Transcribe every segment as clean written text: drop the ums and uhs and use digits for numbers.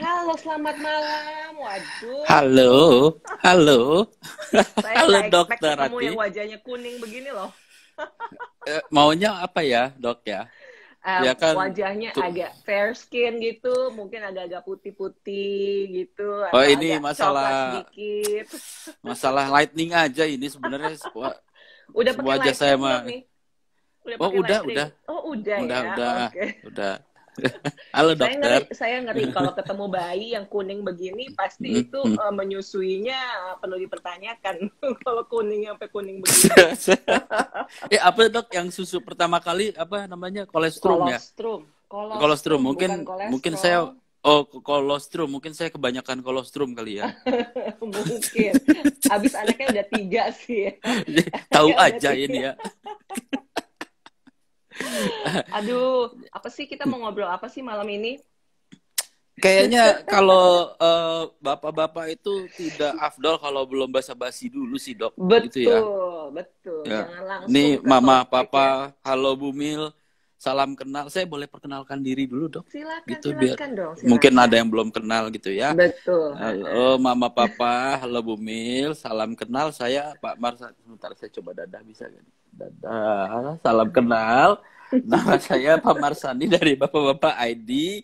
Halo, selamat malam. Waduh, Halo, halo, saya halo nggak expect dokter ketemu Rati. yang wajahnya kuning begini loh. Maunya apa ya dok ya? Ya kan Wajahnya tuh. agak fair skin gitu, mungkin agak-agak putih-putih gitu, Oh atau ini agak coklat masalah sedikit. masalah lightning aja ini sebenarnya Udah pakai wajah saya lightning belum mah. nih? Udah Oh pakai udah lightning? udah Oh, udah udah ya. udah Oke. udah. Halo dokter. Saya ngeri kalau ketemu bayi yang kuning begini, pasti itu menyusuinya perlu dipertanyakan. Kalau kuning sampai kuning begini. Apa dok yang susu pertama kali apa namanya kolostrum ya? Kolostrum, Kolostrum kolostrum bukan mungkin kolesterol. saya kolostrum mungkin saya kebanyakan kolostrum kali ya. Mungkin. Abis anaknya udah 3 sih ya. Tahu Anaknya udah aja ini 3. ya. Aduh, apa sih kita mau ngobrol apa sih malam ini? Kayaknya kalau bapak-bapak itu tidak afdol kalau belum basa-basi dulu sih dok, gitu ya. Betul, betul. Ya, Jangan langsung ini ke mama, topik ya. papa, halo Bumil, salam kenal. Saya boleh perkenalkan diri dulu dok, Silakan, gitu biar silakan dong, mungkin ada silakan. yang belum kenal gitu ya. Betul. Halo mama, papa, halo Bumil, salam kenal. Saya Pak Marsa. Sebentar saya coba dadah bisa gak? Dadah, salam kenal. Nama saya Pak Marsani dari Bapak-Bapak ID.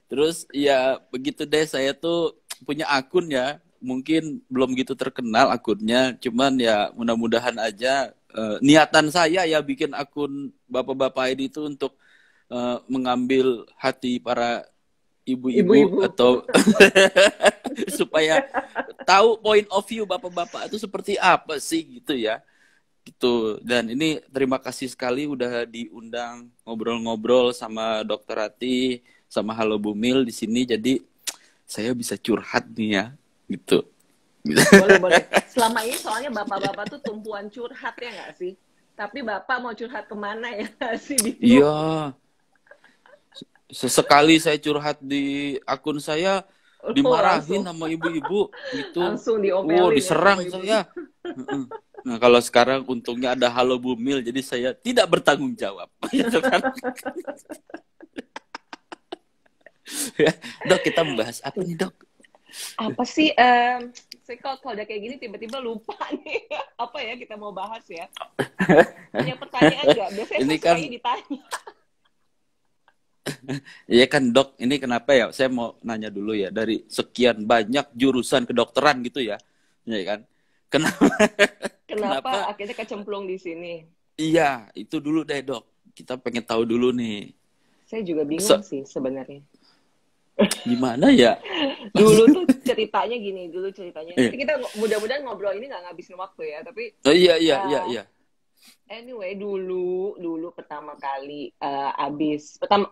Terus ya begitu deh, saya tuh punya akun ya, mungkin belum gitu terkenal akunnya, cuman ya mudah-mudahan aja niatan saya ya bikin akun Bapak-Bapak ini itu untuk mengambil hati para ibu-ibu Ibu-ibu. atau supaya tahu point of view Bapak-Bapak itu seperti apa sih gitu ya. Gitu. Dan ini terima kasih sekali udah diundang ngobrol-ngobrol sama Dokter Rati, sama Halo Bumil di sini. Jadi saya bisa curhat nih ya, gitu. Boleh, boleh. Selama ini soalnya bapak-bapak tuh tumpuan curhat ya nggak sih? Tapi bapak mau curhat kemana ya nggak sih? Bingung. Iya, sesekali saya curhat di akun saya Oh, dimarahin langsung sama ibu-ibu gitu. langsung diomelin ya sama Diserang ibunya. saya. Heeh. Nah, kalau sekarang untungnya ada Halo Bumil, jadi saya tidak bertanggung jawab. Gitu kan. Dok, kita membahas apa nih, Dok? Apa sih? Saya kalau udah kayak gini tiba-tiba lupa nih apa ya kita mau bahas ya. Punya pertanyaan nggak? Biasanya Ini saya kan, sukanya ditanya. ya kan dok, ini kenapa ya? Saya mau nanya dulu ya, dari sekian banyak jurusan kedokteran gitu ya, ya kan? Kenapa? Kenapa Kenapa? akhirnya kecemplung di sini? Iya, itu dulu deh dok. Kita pengen tahu dulu nih. Saya juga Se bingung sih sebenarnya. Gimana ya? Dulu tuh ceritanya gini, dulu ceritanya. Iya. Nanti kita mudah-mudahan ngobrol ini nggak ngabisin waktu ya. Tapi Oh, iya, iya, iya, uh, iya. anyway, dulu pertama kali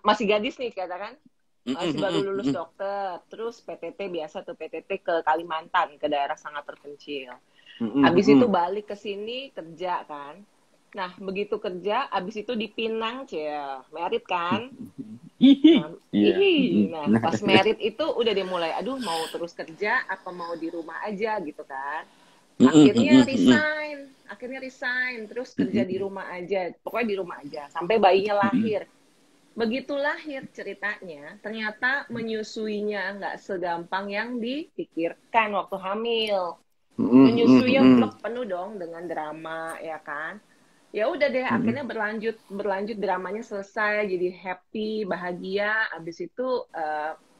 masih gadis nih katakan. Mm, mm, Masih mm, baru mm, lulus mm. dokter, terus PTT biasa tuh PTT ke Kalimantan, ke daerah sangat terpencil. Mm, mm, Abis itu mm. balik ke sini kerja kan. Nah, begitu kerja, abis itu dipinang, merit kan. Hihi. Nah, Iya. Mm, nah mm. pas merit itu udah dimulai, aduh mau terus kerja apa mau di rumah aja gitu kan. Mm, mm, Akhirnya mm, mm, resign, terus mm, kerja mm, di rumah aja, pokoknya di rumah aja, sampai bayinya mm, mm. lahir. Begitu lahir ceritanya, ternyata menyusuinya nggak segampang yang dipikirkan waktu hamil. Mm, mm, mm, Menyusuinya mm. blok penuh dong dengan drama, ya kan? Ya udah deh, Mm, mm. akhirnya berlanjut dramanya selesai, jadi happy, bahagia. Abis itu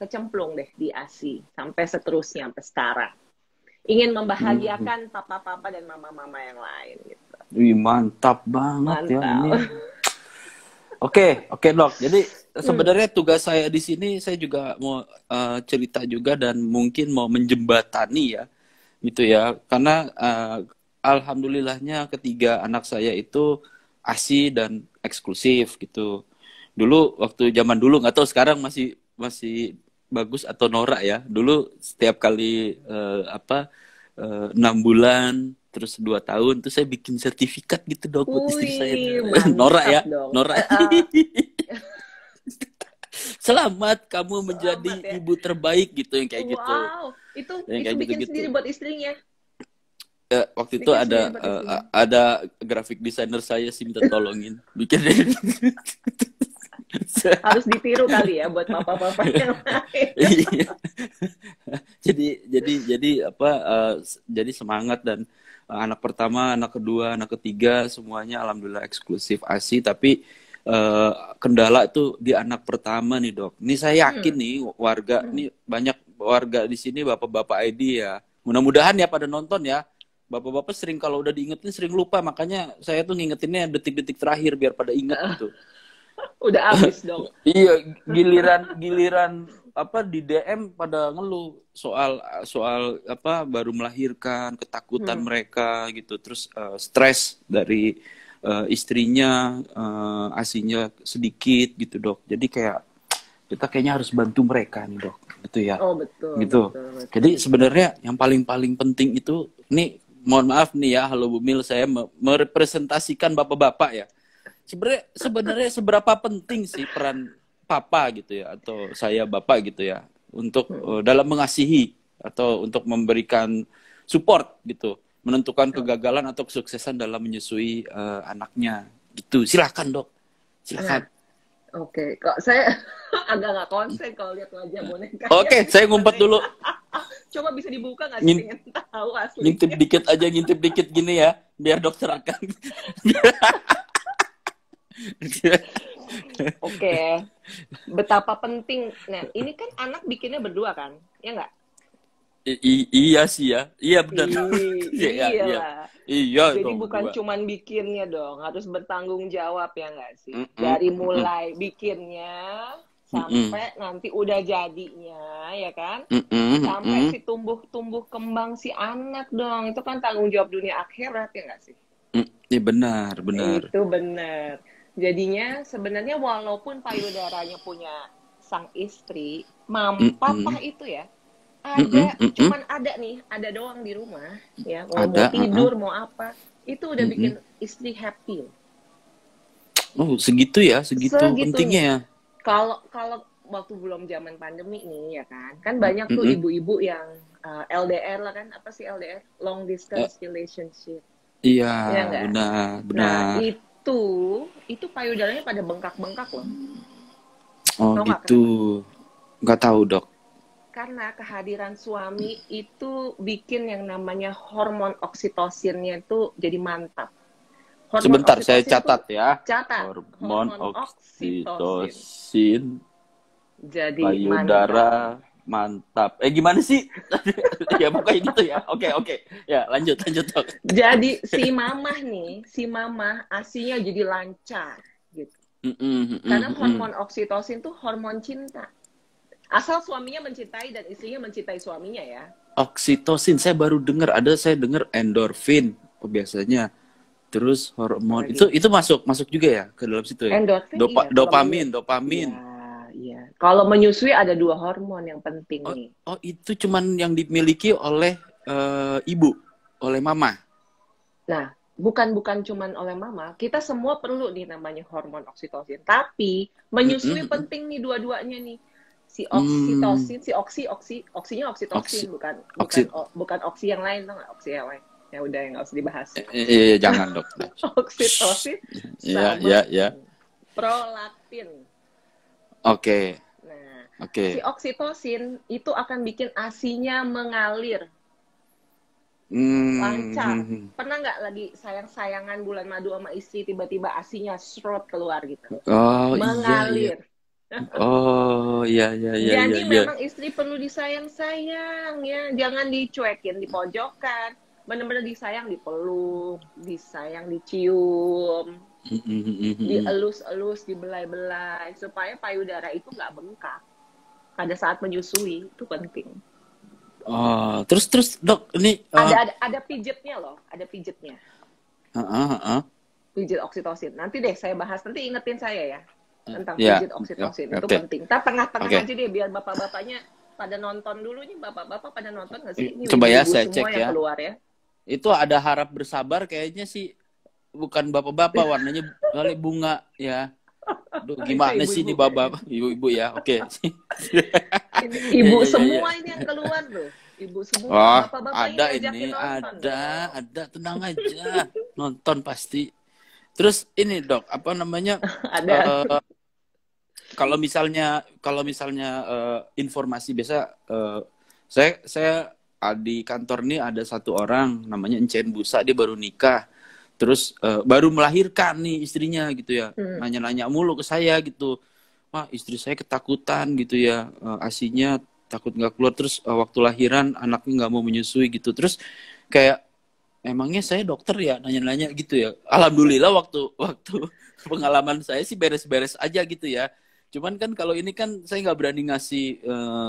kecemplung deh di ASI sampai seterusnya sampai sekarang. Ingin Mm. membahagiakan papa-papa dan mama-mama yang lain gitu. Wih, mantap banget ya ini. Mantap. Oke, oke dok. Jadi Hmm. sebenarnya tugas saya di sini saya juga mau cerita juga dan mungkin mau menjembatani ya, gitu ya. Karena alhamdulillahnya ketiga anak saya itu ASI dan eksklusif gitu. Dulu waktu zaman dulu nggak tahu sekarang masih masih bagus atau norak ya. Dulu setiap kali 6 bulan terus 2 tahun tuh saya bikin sertifikat gitu dok buat istri saya. Wih, Norak mantap ya, dong. norak. Selamat kamu menjadi Selamat ya. ibu terbaik gitu yang kayak gitu. Wow, Yang itu kayak bikin gitu-gitu. sendiri buat istrinya. Waktu itu Bikin sendiri buat istrinya. ada graphic designer saya sih minta tolongin bikin. Harus ditiru kali ya buat papa-papa yang lain. Iya. jadi apa? Jadi semangat dan anak pertama, anak kedua, anak ketiga semuanya alhamdulillah eksklusif ASI. Tapi kendala itu di anak pertama nih dok. Ini saya yakin nih warga, nih banyak warga di sini bapak-bapak ID ya. Mudah-mudahan ya pada nonton ya. Bapak-bapak sering kalau udah diingetin sering lupa, makanya saya tuh ngingetinnya detik-detik terakhir biar pada inget gitu. Udah habis dong. Iya, giliran apa di DM pada ngeluh soal apa baru melahirkan, ketakutan mereka gitu, terus stres dari istrinya, ASINya sedikit gitu dok. Jadi kayak kita kayaknya harus bantu mereka nih dok, gitu ya. Oh betul. Gitu. Betul. Jadi sebenarnya yang paling penting itu, nih mohon maaf nih ya, halo Bumil, saya merepresentasikan bapak-bapak ya. Sebenarnya seberapa penting sih peran papa gitu ya, atau saya bapak gitu ya, untuk dalam mengasihi atau untuk memberikan support gitu, menentukan kegagalan atau kesuksesan dalam menyusui anaknya gitu. Silakan dok, silakan. Oke, kok saya agak nggak konsen kalau lihat wajah boneka. Oke, saya ngumpet dulu. Coba bisa dibuka nggak sih? Pengen tahu asli. Ngintip dikit gini ya, biar dokter akan. Oke, betapa penting. Nah, ini kan anak bikinnya berdua kan, ya nggak? Iya sih ya, iya benar. Iya. Jadi dong, bukan berdua. cuman bikinnya dong, harus bertanggung jawab ya nggak sih? Dari mulai bikinnya sampai nanti udah jadinya, ya kan? Sampai si tumbuh kembang si anak dong, itu kan tanggung jawab dunia akhirat ya nggak sih? Iya benar. Itu benar. Jadinya sebenarnya walaupun payudaranya punya sang istri, papa itu ya ada, cuman ada doang di rumah ya, mau tidur mau apa, itu udah bikin istri happy. Oh segitu pentingnya ya. Kalau waktu belum zaman pandemi nih ya kan banyak tuh ibu-ibu yang LDR lah kan, apa sih LDR, long distance relationship. Iya, ya benar. Nah itu payudaranya pada bengkak-bengkak loh. Oh gitu, nggak tahu dok. Karena kehadiran suami itu bikin yang namanya hormon oksitosinnya itu jadi mantap. Sebentar saya catat ya. Catat. Hormon oksitosin. Jadi payudara mantap. Gimana sih? Ya pokoknya gitu ya. Oke. Ya lanjut dok. Jadi si mamah ASINya jadi lancar gitu. Karena hormon oksitosin tuh hormon cinta. Asal suaminya mencintai dan istrinya mencintai suaminya ya. Oksitosin saya baru dengar, saya dengar endorfin biasanya. Terus hormon itu masuk juga ya ke dalam situ ya. Endorfin, dopamin. Iya. Kalau menyusui ada 2 hormon yang penting nih. Oh itu cuman yang dimiliki oleh ibu, oleh mama. Nah, bukan cuman oleh mama, kita semua perlu nih namanya hormon oksitosin. Tapi menyusui penting nih dua-duanya nih. Si oksitosin, oksinya oksitosin, bukan oksi yang lain, tuh nggak, oksi yang lain. Ya udah, nggak usah dibahas. Iya, jangan dok. Oksitosin sama prolaktin. Oke. Nah, si oksitosin itu akan bikin ASINya mengalir. Lancar. Pernah nggak lagi sayang-sayangan bulan madu sama istri, tiba-tiba ASINya srot keluar gitu? Mengalir. Oh iya. Jadi memang istri perlu disayang-sayang ya, jangan dicuekin di pojokan, benar-benar disayang, dipeluk, disayang, dicium, dielus-elus, dibelai-belai, supaya payudara itu nggak bengkak pada saat menyusui. Itu penting. Oh terus dok ini ada pijetnya loh, ada pijetnya. Pijet oksitosin. Nanti deh saya bahas, nanti ingetin saya ya. Tentang pijet oksitosin itu penting. Kita tengah-tengah aja deh biar bapak-bapaknya pada nonton dulu nih, bapak-bapak pada nonton nggak sih? Ini coba ya saya cek ya. Keluar ya. Itu ada harap bersabar kayaknya sih, bukan bapak-bapak, warnanya kali bunga ya. Duh, gimana sih ini bapak, ibu-ibu ya? Oke. Ibu semua ini yang keluar tuh. Ibu semua, bapak-bapak ada ini ada tenang aja, nonton pasti. Terus ini dok, apa namanya? Ada. Kalau misalnya informasi biasa Saya di kantor nih ada satu orang namanya Encen Busa, dia baru nikah. Terus baru melahirkan nih istrinya gitu ya. Nanya-nanya mulu ke saya gitu. Wah, istri saya ketakutan gitu ya. ASINya takut nggak keluar. Terus waktu lahiran anaknya nggak mau menyusui gitu. Terus kayak emangnya saya dokter ya, nanya-nanya gitu ya. Alhamdulillah waktu waktu pengalaman saya sih beres-beres aja gitu ya. Cuman kan kalau ini kan saya nggak berani ngasih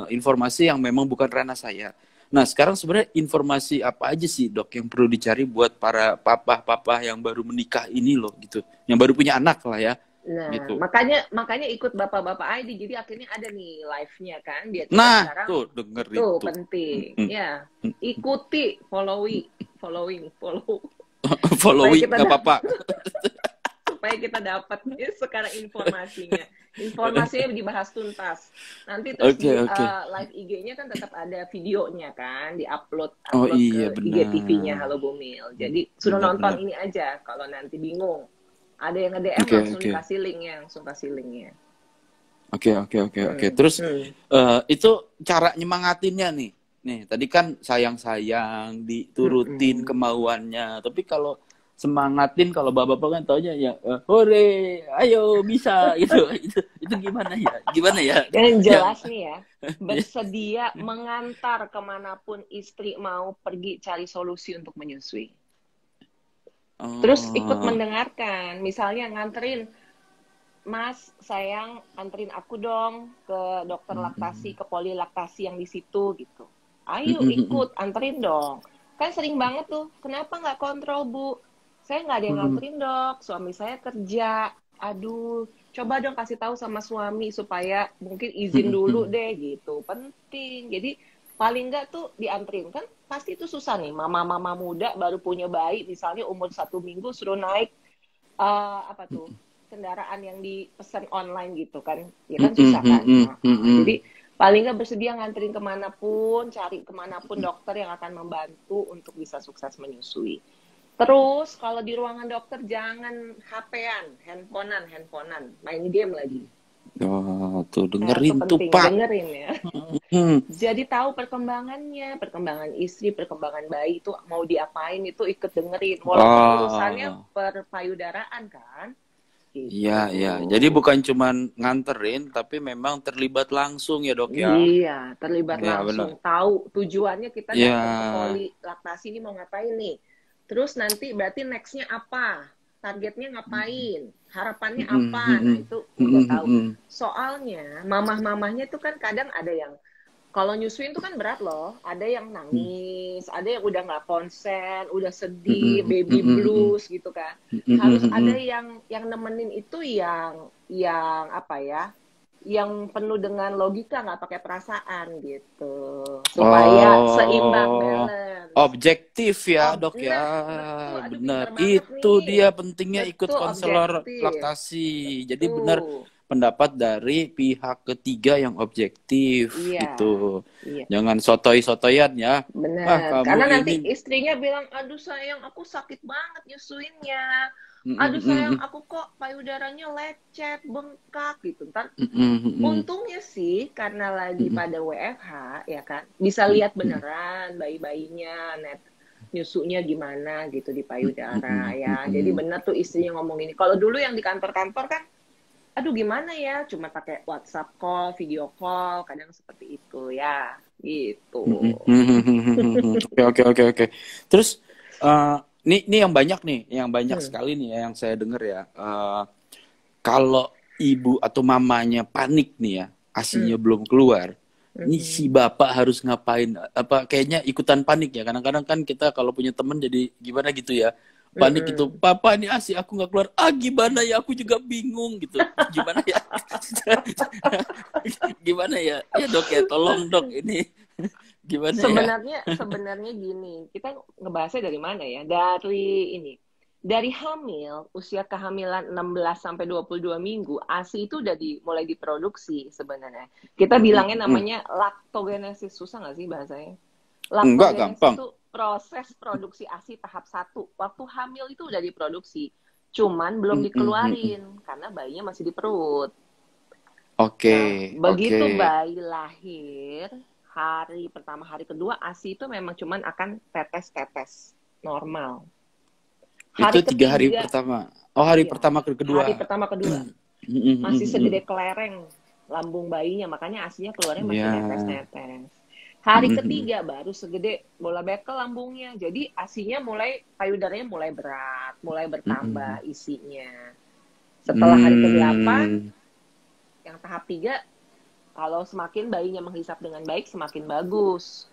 informasi yang memang bukan ranah saya. Nah sekarang sebenarnya informasi apa aja sih dok yang perlu dicari buat para papa-papa yang baru menikah ini loh gitu, yang baru punya anak lah ya Nah, gitu. makanya ikut bapak-bapak ID. Jadi akhirnya ada nih live-nya kan. Biar kita Nah sekarang tuh denger itu itu. penting. Ya, ikuti, follow. Supaya Following kita nggak apa-apa. supaya kita dapat nih sekarang informasinya. Informasinya dibahas tuntas. Nanti terus di Oke. live IG-nya kan tetap ada videonya kan, Oh upload iya ke IGTV-nya benar. Halo Bumil. Jadi suruh nonton Benar. ini aja kalau nanti bingung. Ada yang nge-DM langsung Oke. kasih linknya. Oke. Terus itu cara nyemangatinnya nih. Nih, tadi kan sayang-sayang diturutin kemauannya. Tapi kalau semangatin kalau bapak-bapak kan taunya ya hore, ayo bisa gitu. Itu gimana ya? Gimana ya? Yang Yang jelas nih ya, bersedia mengantar kemanapun istri mau pergi cari solusi untuk menyusui. Terus ikut oh. mendengarkan, misalnya nganterin, Mas, sayang, anterin aku dong ke dokter laktasi, ke poli laktasi yang di situ gitu. Ayo ikut, anterin dong. Kan sering banget tuh, kenapa nggak kontrol Bu? Saya nggak ada yang nganterin dok, suami saya kerja. Aduh, coba dong kasih tahu sama suami supaya mungkin izin dulu deh gitu. Penting. Jadi paling nggak tuh dianterin kan pasti itu susah nih. Mama-mama muda baru punya bayi, misalnya umur 1 minggu suruh naik apa tuh kendaraan yang dipesan online gitu kan, ya kan susah kan. Jadi paling nggak bersedia nganterin kemanapun, cari kemanapun dokter yang akan membantu untuk bisa sukses menyusui. Terus kalau di ruangan dokter jangan HP-an, handphonean, main game lagi. Oh, tuh Nah, itu dengerin tuh penting, Pak. dengerin ya. Jadi tahu perkembangan istri, perkembangan bayi itu mau diapain itu ikut dengerin. Walaupun urusannya Oh. perpayudaraan kan. Gitu. Iya. Jadi bukan cuman nganterin, tapi memang terlibat langsung ya dok ya. Iya, terlibat Iya benar. langsung. Tahu tujuannya kita Iya. datang ke poli laktasi ini mau ngapain nih. Terus nanti berarti next-nya apa? Targetnya ngapain? Harapannya apa? Nah, itu udah tahu. Soalnya mamah-mamahnya itu kan kadang ada yang kalau nyusuin tuh kan berat loh. Ada yang nangis, ada yang udah nggak konsen, udah sedih, baby blues gitu kan. Harus ada yang nemenin itu yang apa ya? Yang penuh dengan logika, nggak pakai perasaan gitu. Supaya seimbang, balance. Objektif ya dok ya. Betul. Aduh, Benar. pinter banget Itu nih. dia pentingnya ikut Betul, konselor objektif. laktasi. Jadi Betul. benar pendapat dari pihak ketiga yang objektif gitu. Iya. Jangan sotoy-sotoyan ya. Benar. Karena nanti istrinya bilang, aduh sayang aku sakit banget nyusuinnya. Aduh sayang aku kok payudaranya lecet, bengkak gitu. Ntar untungnya sih karena lagi pada WFH ya kan, bisa lihat beneran bayi-bayinya, nyusunya gimana gitu di payudara ya. Jadi benar tuh istrinya ngomong ini. Kalau dulu yang di kantor-kantor kan, aduh gimana ya, cuma pakai WhatsApp call, video call, kadang seperti itu ya, gitu. Oke. Terus ini yang banyak sekali nih ya, yang saya dengar ya. Kalau ibu atau mamanya panik nih ya, ASINya belum keluar. Ini si bapak harus ngapain? Apa kayaknya ikutan panik ya? Kadang-kadang kan kita kalau punya temen jadi gimana gitu ya. Panik gitu, papa ini ASI aku nggak keluar. Gimana ya, aku juga bingung gitu. Gimana ya? Gimana ya? Ya dok ya, tolong dok ini. Gimana sebenarnya gini, kita ngebahasnya dari mana ya? Dari hamil, usia kehamilan 16 sampai 22 minggu, ASI itu udah mulai diproduksi sebenarnya. Kita bilangnya namanya laktogenesis, susah nggak sih bahasanya? Enggak, gampang. Itu proses produksi ASI tahap 1. Waktu hamil itu udah diproduksi, cuman belum dikeluarin karena bayinya masih di perut. Oke. Begitu bayi lahir, hari pertama, hari kedua ASI itu memang cuman akan tetes-tetes normal. Itu Hari 3 hari ketiga, pertama. Oh, hari iya, pertama ke kedua. hari pertama kedua masih segede kelereng lambung bayinya, makanya ASInya keluarnya masih Ya. netes-netes. Hari ketiga baru segede bola bekel lambungnya. Jadi ASInya mulai, payudaranya mulai berat, mulai bertambah isinya. Setelah hari ke-8, yang tahap 3, kalau semakin bayinya menghisap dengan baik, semakin bagus.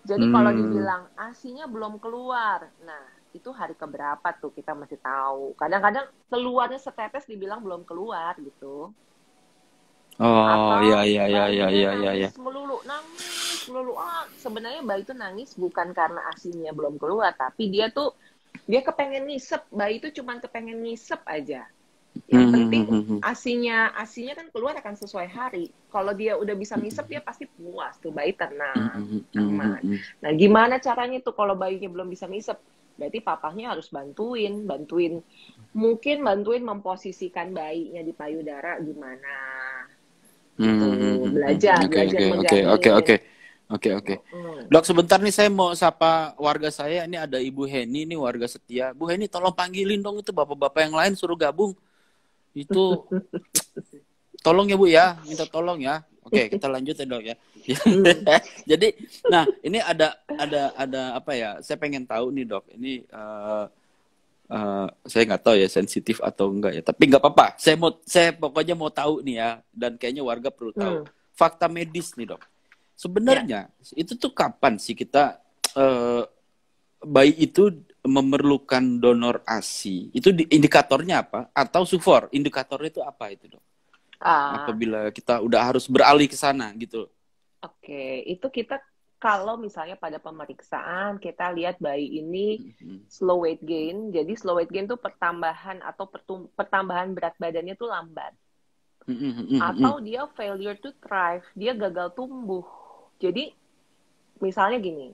Jadi kalau dibilang ASInya belum keluar, nah itu hari keberapa tuh kita masih tahu. Kadang-kadang keluarnya setetes dibilang belum keluar gitu. Oh, Atau ya. bayinya nangis melulu. Sebenarnya bayi itu nangis bukan karena ASInya belum keluar, tapi dia kepengen ngisep. Bayi itu cuma kepengen ngisep aja. Yang penting ASInya kan keluar akan sesuai hari. Kalau dia udah bisa ngisep, dia pasti puas tuh, bayi tenang, aman. Nah, gimana caranya tuh kalau bayinya belum bisa ngisep? Berarti papahnya harus bantuin memposisikan bayinya di payudara gimana. Gitu. Belajar megangin. Oke. Dok, sebentar nih saya mau sapa warga saya. Ini ada Ibu Heni, nih warga setia. Bu Heni, tolong panggilin dong itu bapak-bapak yang lain, suruh gabung. Itu tolong ya Bu ya, minta tolong ya. Oke, kita lanjut ya Dok ya. Jadi, nah ini ada apa ya? Saya pengen tahu nih Dok. Ini saya nggak tahu ya sensitif atau enggak ya. Tapi nggak apa-apa. Saya pokoknya mau tahu nih ya. Dan kayaknya warga perlu tahu. Fakta medis nih Dok. Sebenarnya itu tuh kapan sih kita bayi itu memerlukan donor ASI? Itu indikatornya apa? Atau sufor? Indikatornya itu apa itu Dok? Apabila kita udah harus beralih ke sana gitu. Oke, itu kita kalau misalnya pada pemeriksaan kita lihat bayi ini slow weight gain. Jadi slow weight gain itu pertambahan atau pertambahan berat badannya tuh lambat. Atau dia failure to thrive, dia gagal tumbuh. Jadi misalnya gini,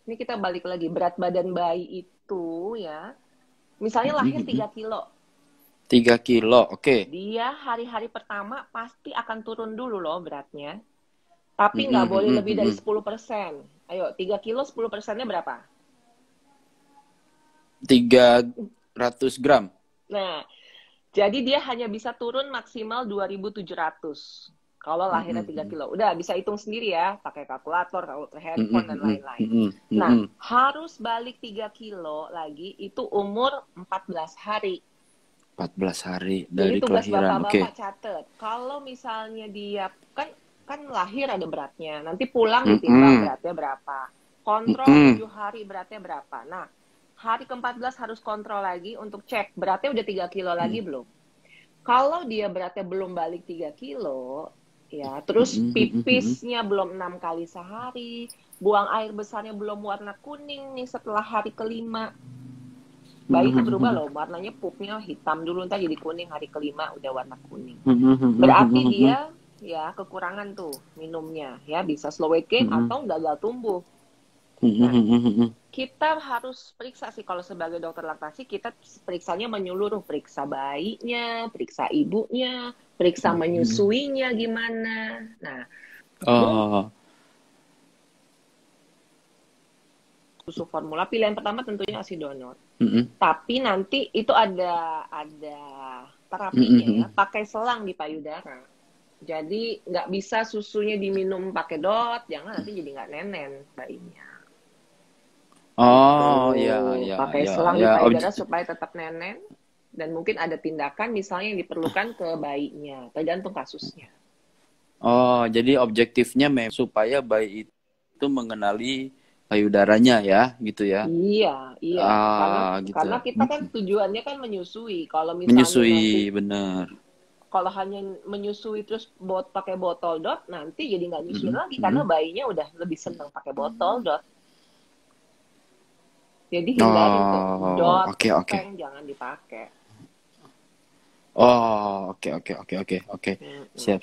ini kita balik lagi, berat badan bayi itu ya, misalnya lahir 3 kilo. 3 kilo, oke. Dia hari-hari pertama pasti akan turun dulu loh beratnya. Tapi nggak boleh lebih dari 10%. Ayo, 3 kilo 10%-nya berapa? 300 gram. Nah, jadi dia hanya bisa turun maksimal 2.700. Kalau lahirnya 3 kilo. Udah, bisa hitung sendiri ya. Pakai kalkulator, handphone, dan lain-lain. Nah, harus balik 3 kilo lagi, itu umur 14 hari. 14 hari dari tugas kelahiran, oke. Bapak-bapak catat. Kalau misalnya dia, kan lahir ada beratnya. Nanti pulang ditimbang beratnya berapa. Kontrol 7 hari beratnya berapa. Nah, hari ke-14 harus kontrol lagi untuk cek beratnya udah 3 kilo lagi belum. Kalau dia beratnya belum balik 3 kilo, ya terus pipisnya belum 6 kali sehari, buang air besarnya belum warna kuning nih setelah hari ke-5. Bayi itu berubah loh, warnanya pupnya hitam dulu, ntar jadi kuning, hari ke-5 udah warna kuning. Berarti dia ya kekurangan tuh minumnya, ya bisa slow weight gain atau gagal tumbuh. Nah, kita harus periksa sih, kalau sebagai dokter laktasi kita periksanya menyeluruh, periksa bayinya, periksa ibunya, periksa menyusuinya gimana. Nah, susu formula pilihan pertama tentunya ASI donor. Tapi nanti itu ada terapinya ya, pakai selang di payudara. Jadi nggak bisa susunya diminum pakai dot, jangan nanti jadi nggak nenen bayinya. Iya. Pakai selang di payudara supaya tetap nenen, dan mungkin ada tindakan misalnya yang diperlukan ke bayinya, tergantung kasusnya. Jadi objektifnya memang supaya bayi itu mengenali payudaranya ya, gitu ya? Iya. Karena kita kan tujuannya kan menyusui. Kalau misalnya menyusui, benar. Kalau hanya menyusui terus pakai botol dot, nanti jadi nggak nyusui lagi karena bayinya udah lebih senang pakai botol dot. Jadi hindari tuh dot, peng jangan dipakai. Oke. Siap.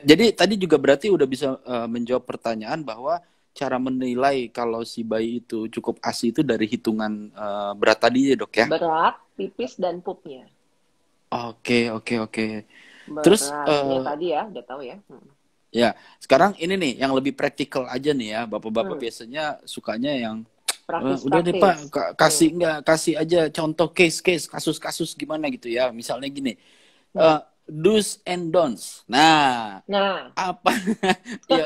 Jadi tadi juga berarti udah bisa menjawab pertanyaan bahwa cara menilai kalau si bayi itu cukup ASI itu dari hitungan berat tadi ya Dok ya? Berat, pipis, dan pupnya. Oke. Terus tadi ya, udah tahu ya. Ya, sekarang ini nih yang lebih praktikal aja nih ya. Bapak-bapak Hmm. biasanya sukanya yang udah deh Pak, Praktis-praktis. kasih nggak kasih aja contoh case-case kasus-kasus gimana gitu ya. Misalnya gini, Hmm. do's and don'ts. Nah, Nah, apa ya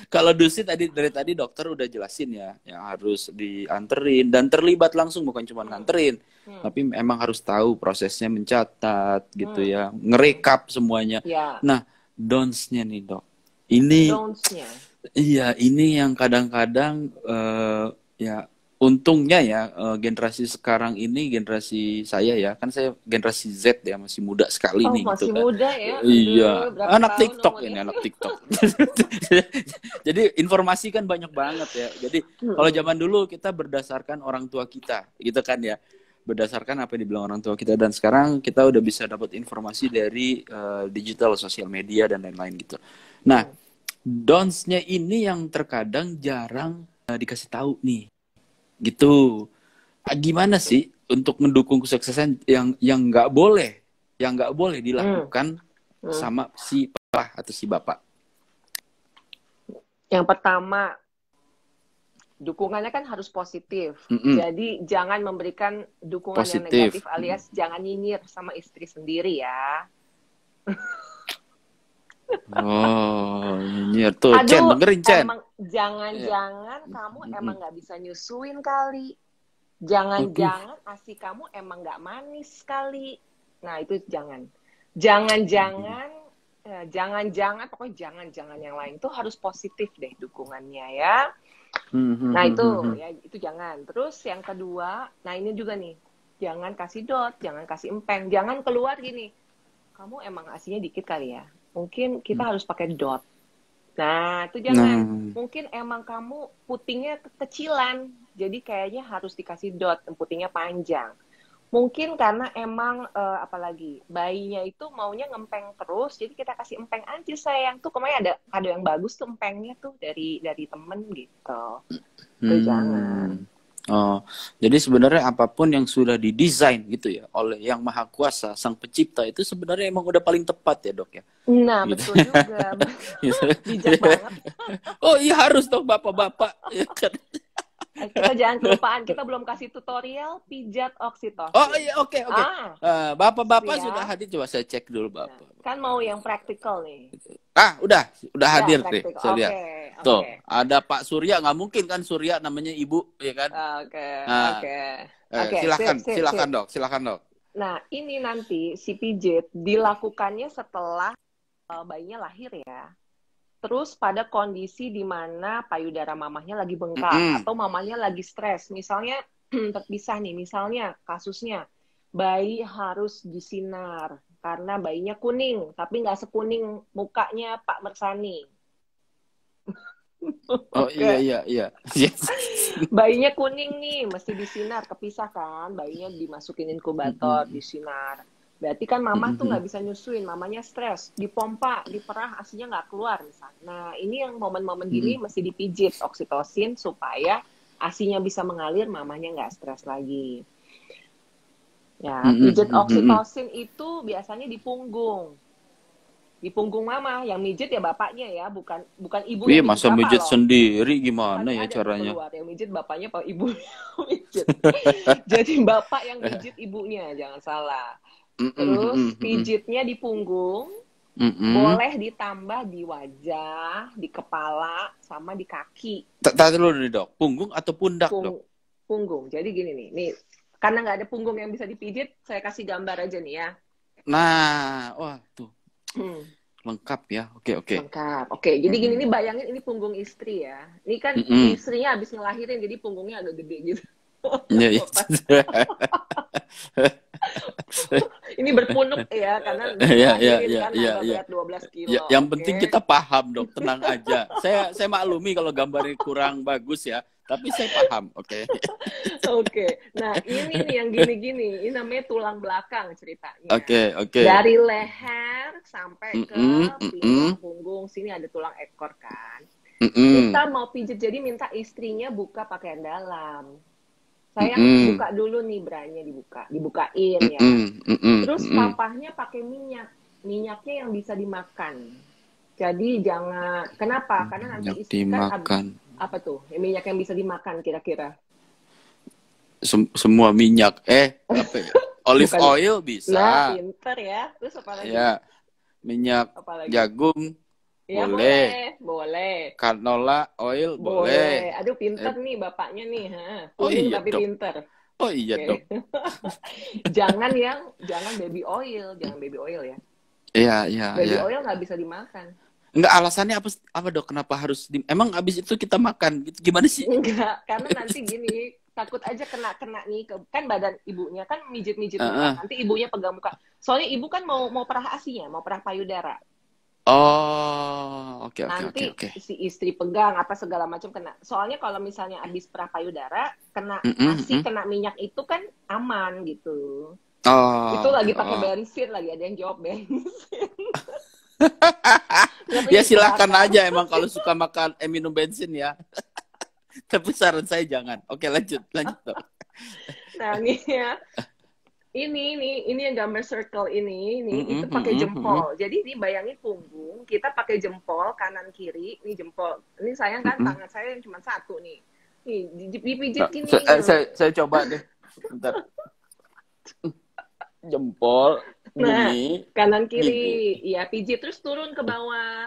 kalau do's tadi dari tadi dokter udah jelasin ya, yang harus dianterin dan terlibat langsung bukan cuma hmm. nganterin, Hmm. tapi emang harus tahu prosesnya mencatat gitu Hmm. ya, ngerekap semuanya. Ya, Nah, don'ts-nya nih dok, ini don'ts-nya. iya, ini yang kadang-kadang ya untungnya ya generasi sekarang ini generasi saya ya, kan saya generasi Z ya, masih muda sekali Oh, nih gitu masih kan. muda ya. Iya, Aduh, berapa anak tahun TikTok ini, umurnya? anak TikTok. Jadi informasi kan banyak banget ya. Jadi kalau Mm-mm. zaman dulu kita berdasarkan orang tua kita, gitu kan ya. Berdasarkan apa yang dibilang orang tua kita, dan sekarang kita udah bisa dapat informasi dari digital, sosial media dan lain-lain gitu. Nah, Hmm. don'ts-nya ini yang terkadang jarang dikasih tahu nih, gitu. Gimana sih untuk mendukung kesuksesan yang nggak boleh Hmm. dilakukan Hmm. sama si papa atau si bapak? Yang pertama, dukungannya kan harus positif. Mm-mm. Jadi jangan memberikan dukungan yang Positif. negatif alias jangan nyinyir sama istri sendiri ya. Oh, nyinyir tuh. Chen, Aduh, dengerin Chen. emang Iya. jangan-jangan kamu Mm-mm. emang nggak bisa nyusuin kali. Aduh. Jangan-jangan ASI kamu emang nggak manis kali. Nah, itu jangan. Jangan-jangan, jangan-jangan, pokoknya jangan-jangan yang lain tuh harus positif deh dukungannya ya. Nah, itu jangan. Terus yang kedua, nah ini juga nih, jangan kasih dot, jangan kasih empeng, jangan keluar gini. Kamu emang ASInya dikit kali ya. Mungkin kita harus pakai dot. Nah, itu jangan. Nah, Mungkin emang kamu putingnya kecilan. Jadi kayaknya harus dikasih dot, putingnya panjang. Mungkin karena emang apalagi bayinya itu maunya ngempeng terus, jadi kita kasih empeng aja sayang. Tuh kemarin ada kado yang bagus tuh empengnya tuh dari temen gitu. Itu jangan. Oh, jadi sebenarnya apapun yang sudah didesain gitu ya oleh Yang Maha Kuasa, Sang Pencipta, itu sebenarnya emang udah paling tepat ya dok ya. Nah, Gitu. betul juga. Bijak banget. Oh iya harus dong bapak-bapak. Ya kan? Kita jangan kelupaan, kita belum kasih tutorial pijat Oh oksitosin. iya oke. Bapak-bapak Ya. sudah hadir, coba saya cek dulu Nah, bapak. kan mau yang praktikal nih. Udah hadir nih, Praktikal. saya lihat. Oke. Tuh, ada Pak Surya, nggak mungkin kan Surya namanya ibu, ya kan? Oke. Nah, Oke, silakan sip. dok. Nah, ini nanti si pijit dilakukannya setelah bayinya lahir ya. Terus pada kondisi di mana payudara mamahnya lagi bengkak atau mamahnya lagi stres. Misalnya terpisah nih, misalnya kasusnya bayi harus disinar karena bayinya kuning, tapi nggak sekuning mukanya Pak Mersani. Oh iya. Bayinya kuning nih, mesti disinar, kepisah kan. Bayinya dimasukin inkubator, disinar. Berarti kan mama tuh nggak bisa nyusuin, mamanya stres, dipompa, diperah, asinya nggak keluar misalnya. Nah, ini yang momen-momen gini mesti dipijit oksitosin supaya asinya bisa mengalir, mamanya nggak stres lagi. Ya, pijit oksitosin itu biasanya di punggung. Di punggung mama, yang mijit ya bapaknya ya, bukan ibu yang mijit masa bapak mijit loh. sendiri gimana Tadi ya ada caranya? keluar yang mijit bapaknya apa ibu mijit. Jadi bapak yang mijit ibunya, jangan salah. Terus pijitnya di punggung, boleh ditambah di wajah, di kepala, sama di kaki. Tadi dulu nih dok, punggung atau pundak dok? Punggung. Jadi gini nih, karena nggak ada punggung yang bisa dipijit, saya kasih gambar aja nih ya. Nah, wah tuh. Lengkap ya, oke. Lengkap, oke. Jadi gini, nih bayangin ini punggung istri ya. Ini kan istrinya habis ngelahirin, jadi punggungnya agak gede gitu. Iya. Ini berpunuk ya, karena ngelahirin kan agak berat 12 kilo. Ya, yang penting kita paham dok, tenang aja. Saya maklumi kalau gambarnya kurang bagus ya, tapi saya paham, oke. Oke. Nah, ini nih yang gini-gini, ini namanya tulang belakang ceritanya. Oke. Dari leher sampai ke pinggang punggung, sini ada tulang ekor kan. Kita mau pijit, jadi minta istrinya buka pakaian dalam. Sayang, buka dulu nih branya, dibukain ya. Terus papahnya pakai minyaknya yang bisa dimakan. Jadi jangan, kenapa? Karena nanti Minyak istri kan dimakan. apa tuh? Minyak yang bisa dimakan kira-kira? Semua minyak. Apa ya? Olive Bukan. oil Nah, bisa. pinter ya. Terus apa lagi? Ya, minyak Apa lagi? jagung Ya boleh. boleh. Canola oil Boleh. boleh. Aduh, pinter nih bapaknya nih. Oh Kuning iya tapi dong. pinter. Oh iya Oke. dong. Jangan baby oil. Jangan baby oil ya. Iya. Baby oil nggak bisa dimakan. Enggak, alasannya apa dok? Kenapa harus emang abis itu kita makan? Gitu. Gimana sih? Enggak, karena nanti gini, takut aja kena nih kan badan ibunya kan mijit muka. Nanti ibunya pegang muka. Soalnya ibu kan mau perah asinya, mau perah payudara. Oh, oke. Nanti si istri pegang apa segala macam kena. Soalnya kalau misalnya habis perah payudara kena asi, kena minyak itu kan aman gitu. Oh, itu lagi pakai bensin, lagi ada yang jawab bensin. Ya silahkan aja emang kalau suka makan minum bensin ya. Tapi saran saya jangan. Oke, lanjut dok. Nah nih ya, ini yang gambar circle ini itu pakai jempol. Jadi ini bayangin punggung, kita pakai jempol kanan kiri, ini jempol. Ini sayang kan tangan saya yang cuma satu nih. Nih dipijit gini. Saya coba deh. Bentar. Jempol. Nah, gini, kanan kiri, iya pijit terus turun ke bawah,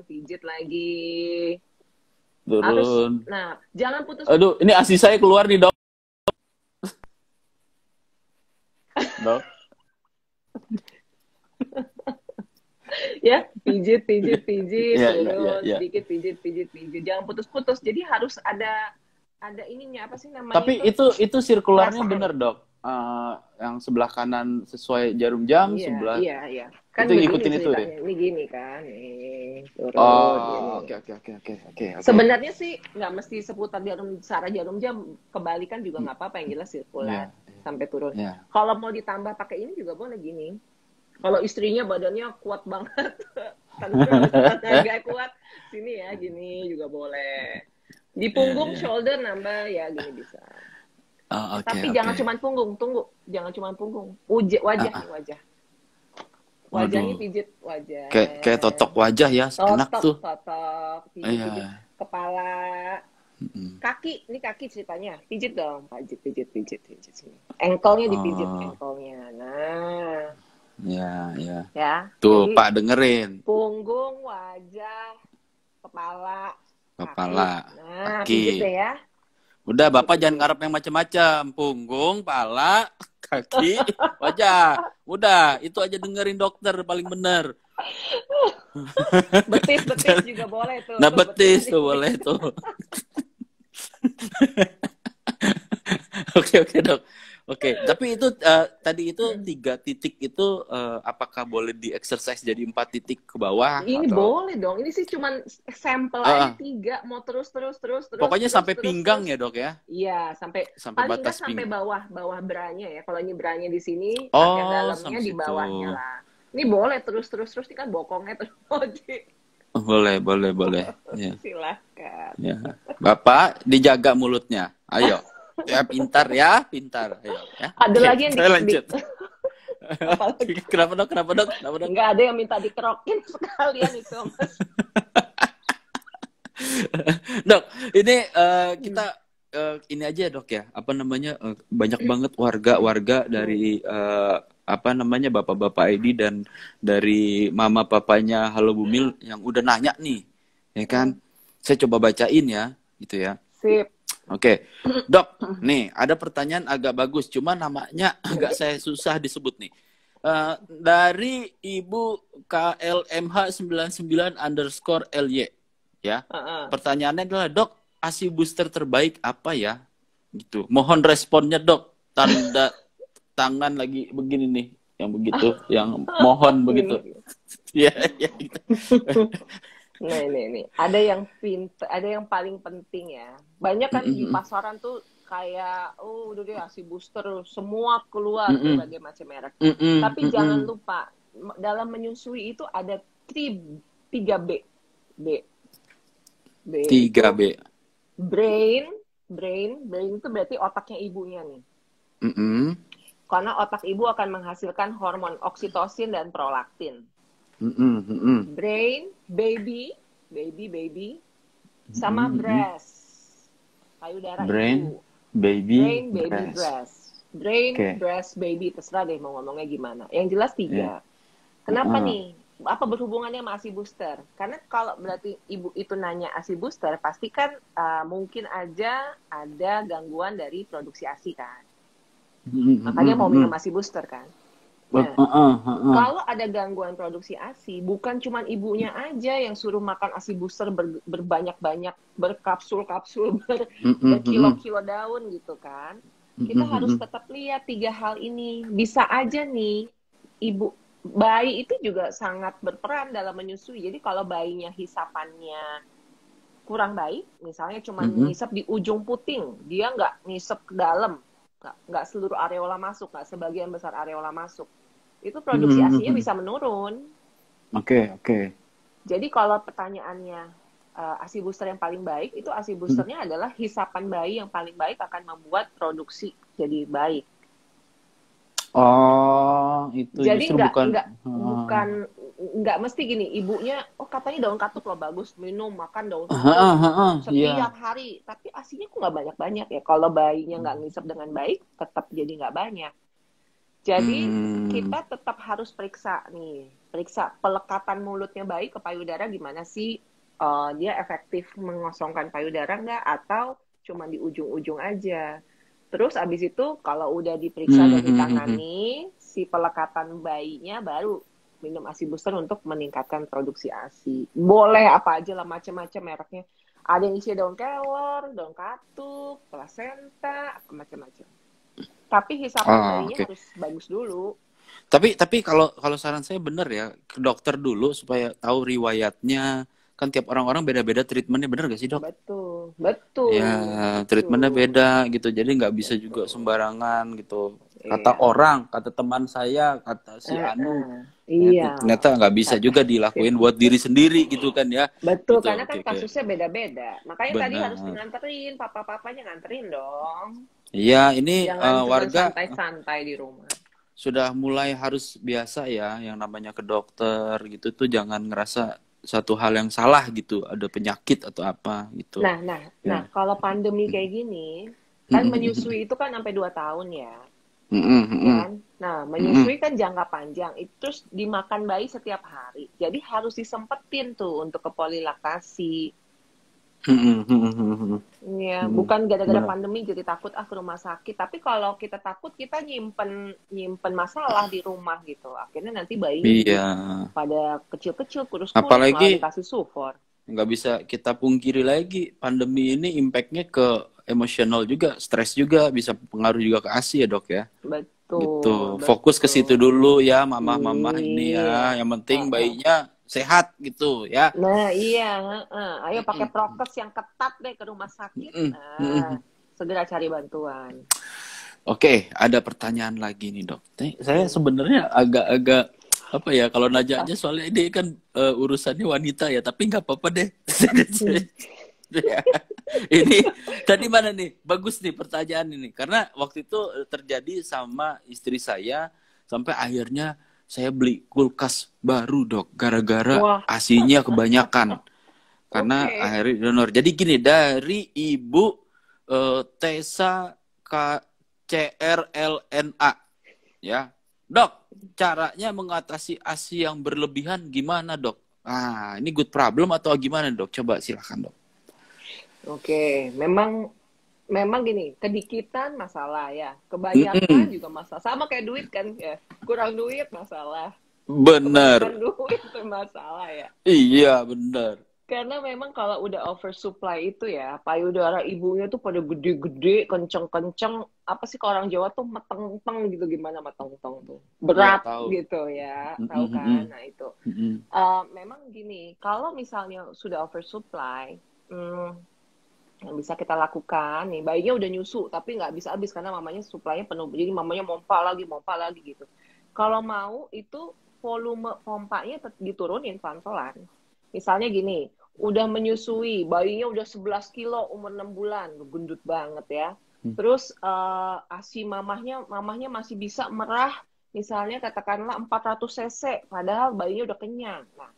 pijit lagi. Turun. Nah, jangan putus. Aduh, ini asi saya keluar nih dok. Dok. Ya, pijit, turun, sedikit pijit. Jangan putus-putus. Jadi harus ada ininya apa sih namanya? Tapi itu sirkularnya bener dok. Yang sebelah kanan sesuai jarum jam, sebelah iya. Kan itu ngikutin itu ya. Ini gini kan, nih turun. Oke. Sebenarnya sih nggak mesti seputar jarum jam, kebalikan juga nggak apa-apa, yang jelas sirkular sampai turun. Kalau mau ditambah pakai ini juga boleh gini. Kalau istrinya badannya kuat banget, nggak kuat, sini ya gini juga boleh. Di punggung shoulder nambah ya gini bisa. Tapi jangan cuma punggung, jangan cuma punggung. Wajah. Wajahnya pijit wajah. Kayak totok wajah ya, enak tuh. Totok, pijit kepala. Kaki, ini kaki ceritanya. Pijit dong, pijit sini. Ankle-nya dipijit, ankle-nya. Nah. Ya. Tuh, jadi, Pak dengerin. Punggung, wajah, kepala. Nah, kaki. pijit deh ya. Udah, Bapak jangan ngarep yang macam-macam. Punggung, pala, kaki, wajah. Udah, itu aja dengerin dokter paling bener. Betis juga boleh tuh. Nah, betis tuh boleh tuh. Oke, dok. Oke, tapi itu tadi itu 3 titik itu apakah boleh di-exercise jadi 4 titik ke bawah? Ini atau... boleh dong. Ini sih cuma sampel aja 3, mau terus. Pokoknya sampai pinggang ya dok ya? Iya, sampai batas sampai bawah branya ya. Kalau ini branya di sini, bagian dalamnya di bawahnya lah. Ini boleh terus ini kan bokongnya terus. Boleh. Ya. Silakan. Ya. Bapak dijaga mulutnya. Ayo. Ya pintar. Ayo, ya. Ada lagi yang lanjut. Kenapa dok? Enggak ada yang minta dikerokin sekalian itu, Mas. Dok, ini kita ini aja dok ya. Apa namanya? Banyak banget warga dari bapak-bapak ID dan dari mama papanya Halo Bumil yang udah nanya nih, ya kan? Saya coba bacain ya, gitu ya. Sip. Oke, dok, nih ada pertanyaan agak bagus, cuma namanya agak saya susah disebut nih. Dari Ibu KLMH99_LY, ya. Pertanyaannya adalah, dok, ASI booster terbaik apa ya? Gitu. Mohon responnya dok. Tanda tangan lagi begini nih, yang begitu, yang mohon begitu. Ya. Gitu. Nah, ini ada yang ada yang paling penting ya. Banyak kan di pasaran tuh kayak udah deh ASI booster semua keluar berbagai macam merek. Tapi jangan lupa dalam menyusui itu ada 3B. B 3B. Brain itu berarti otaknya ibunya nih. Karena otak ibu akan menghasilkan hormon oksitosin dan prolaktin. Brain, baby, sama breast, payudara Brain, ibu. baby, Brain, baby, breast. breast. Brain, Oke. breast, baby, terserah deh mau ngomongnya gimana. Yang jelas 3. Yeah. Kenapa nih? Apa berhubungannya sama ASI booster? Karena kalau berarti ibu itu nanya ASI booster, pasti kan mungkin aja ada gangguan dari produksi ASI kan. Makanya mau minum ASI booster kan. Nah, kalau ada gangguan produksi ASI, bukan cuma ibunya aja yang suruh makan ASI booster berbanyak-banyak, berkapsul-kapsul, berkilo-kilo daun gitu kan. Kita harus tetap lihat 3 hal ini. Bisa aja nih, bayi itu juga sangat berperan dalam menyusui. Jadi kalau bayinya hisapannya kurang baik, misalnya cuma ngisep di ujung puting, dia nggak ngisep ke dalam, nggak seluruh areola masuk, nggak sebagian besar areola masuk, itu produksi ASI-nya bisa menurun. Oke. Jadi kalau pertanyaannya ASI booster yang paling baik, itu ASI boosternya adalah hisapan bayi yang paling baik akan membuat produksi jadi baik. Oh, itu jadi justru bukan nggak mesti gini, ibunya katanya daun katuk loh bagus, makan daun katuk setiap hari, tapi ASINya kok nggak banyak-banyak ya. Kalau bayinya nggak ngisep dengan baik, tetap jadi nggak banyak. Jadi kita tetap harus periksa pelekatan mulutnya bayi ke payudara gimana sih, dia efektif mengosongkan payudara nggak, atau cuma di ujung-ujung aja. Terus abis itu kalau udah diperiksa dan ditangani si pelekatan bayinya, baru minum ASI booster untuk meningkatkan produksi ASI. Boleh apa aja lah, macam-macam mereknya. Ada yang isi daun kelor, daun katuk, plasenta, macam-macam. Tapi hisapan bayinya harus bagus dulu. Tapi kalau saran saya bener ya, ke dokter dulu supaya tahu riwayatnya. Kan tiap orang-orang beda-beda treatmentnya, bener gak sih dok? Betul. Ya, treatmentnya beda gitu, jadi nggak bisa juga sembarangan gitu. Kata orang, kata teman saya, kata si Anu, ternyata nggak bisa juga dilakuin buat diri sendiri gitu kan ya. Betul, gitu, karena kan kasusnya beda-beda. Makanya tadi harus nganterin, papa-papanya nganterin dong. Iya, ini warga santai-santai di rumah. Sudah mulai harus biasa ya, yang namanya ke dokter gitu tuh jangan ngerasa satu hal yang salah gitu, ada penyakit atau apa gitu. Nah, kalau pandemi kayak gini, kan menyusui itu kan sampai 2 tahun ya. Kan? Nah, menyusui kan jangka panjang, itu terus dimakan bayi setiap hari. Jadi harus disempetin tuh untuk ke polilaktasi. Ya, bukan gara-gara pandemi jadi takut ke rumah sakit. Tapi kalau kita takut, kita nyimpen masalah di rumah gitu. Akhirnya nanti bayinya pada kecil-kecil, kurus-kurus, malah dikasih sufor. Nggak bisa kita pungkiri lagi, pandemi ini impact-nya ke emosional juga, stres juga, bisa pengaruh juga ke ASI ya dok ya. Betul. Fokus ke situ dulu ya, mama ini ya. Yang penting bayinya sehat gitu ya. Nah iya, ayo pakai prokes yang ketat deh ke rumah sakit. Segera cari bantuan. Oke, ada pertanyaan lagi nih dok. Saya sebenarnya agak-agak apa ya, kalau nanya aja soalnya ini kan urusannya wanita ya, tapi nggak apa-apa deh. Ini tadi mana nih, bagus nih pertanyaan ini, karena waktu itu terjadi sama istri saya sampai akhirnya saya beli kulkas baru dok, gara-gara ASINya kebanyakan karena akhirnya donor. Jadi gini, dari ibu Tessa KCRLNA ya dok, caranya mengatasi ASI yang berlebihan gimana dok? Ini good problem atau gimana dok? Coba silakan dok. Oke, memang gini, kedikitan masalah ya, kebanyakan juga masalah. Sama kayak duit kan ya, kurang duit masalah. Bener. Kebanyakan duit itu masalah ya. Iya bener. Karena memang kalau udah oversupply itu ya, payudara ibunya tuh pada gede-gede, kenceng-kenceng. Apa sih kalau orang Jawa tuh meteng-teng gitu, gimana meteng-teng tuh? Berat gitu ya, tahu kan? Nah itu. Memang gini, kalau misalnya sudah oversupply, yang bisa kita lakukan nih, bayinya udah nyusu tapi nggak bisa habis karena mamanya suplainya penuh, jadi mamanya pompa lagi gitu. Kalau mau itu volume pompanya diturunin pelan-pelan. Misalnya gini, udah menyusui, bayinya udah 11 kilo umur 6 bulan, gendut banget ya. Terus ASI mamahnya masih bisa merah misalnya katakanlah 400 cc, padahal bayinya udah kenyang. Nah,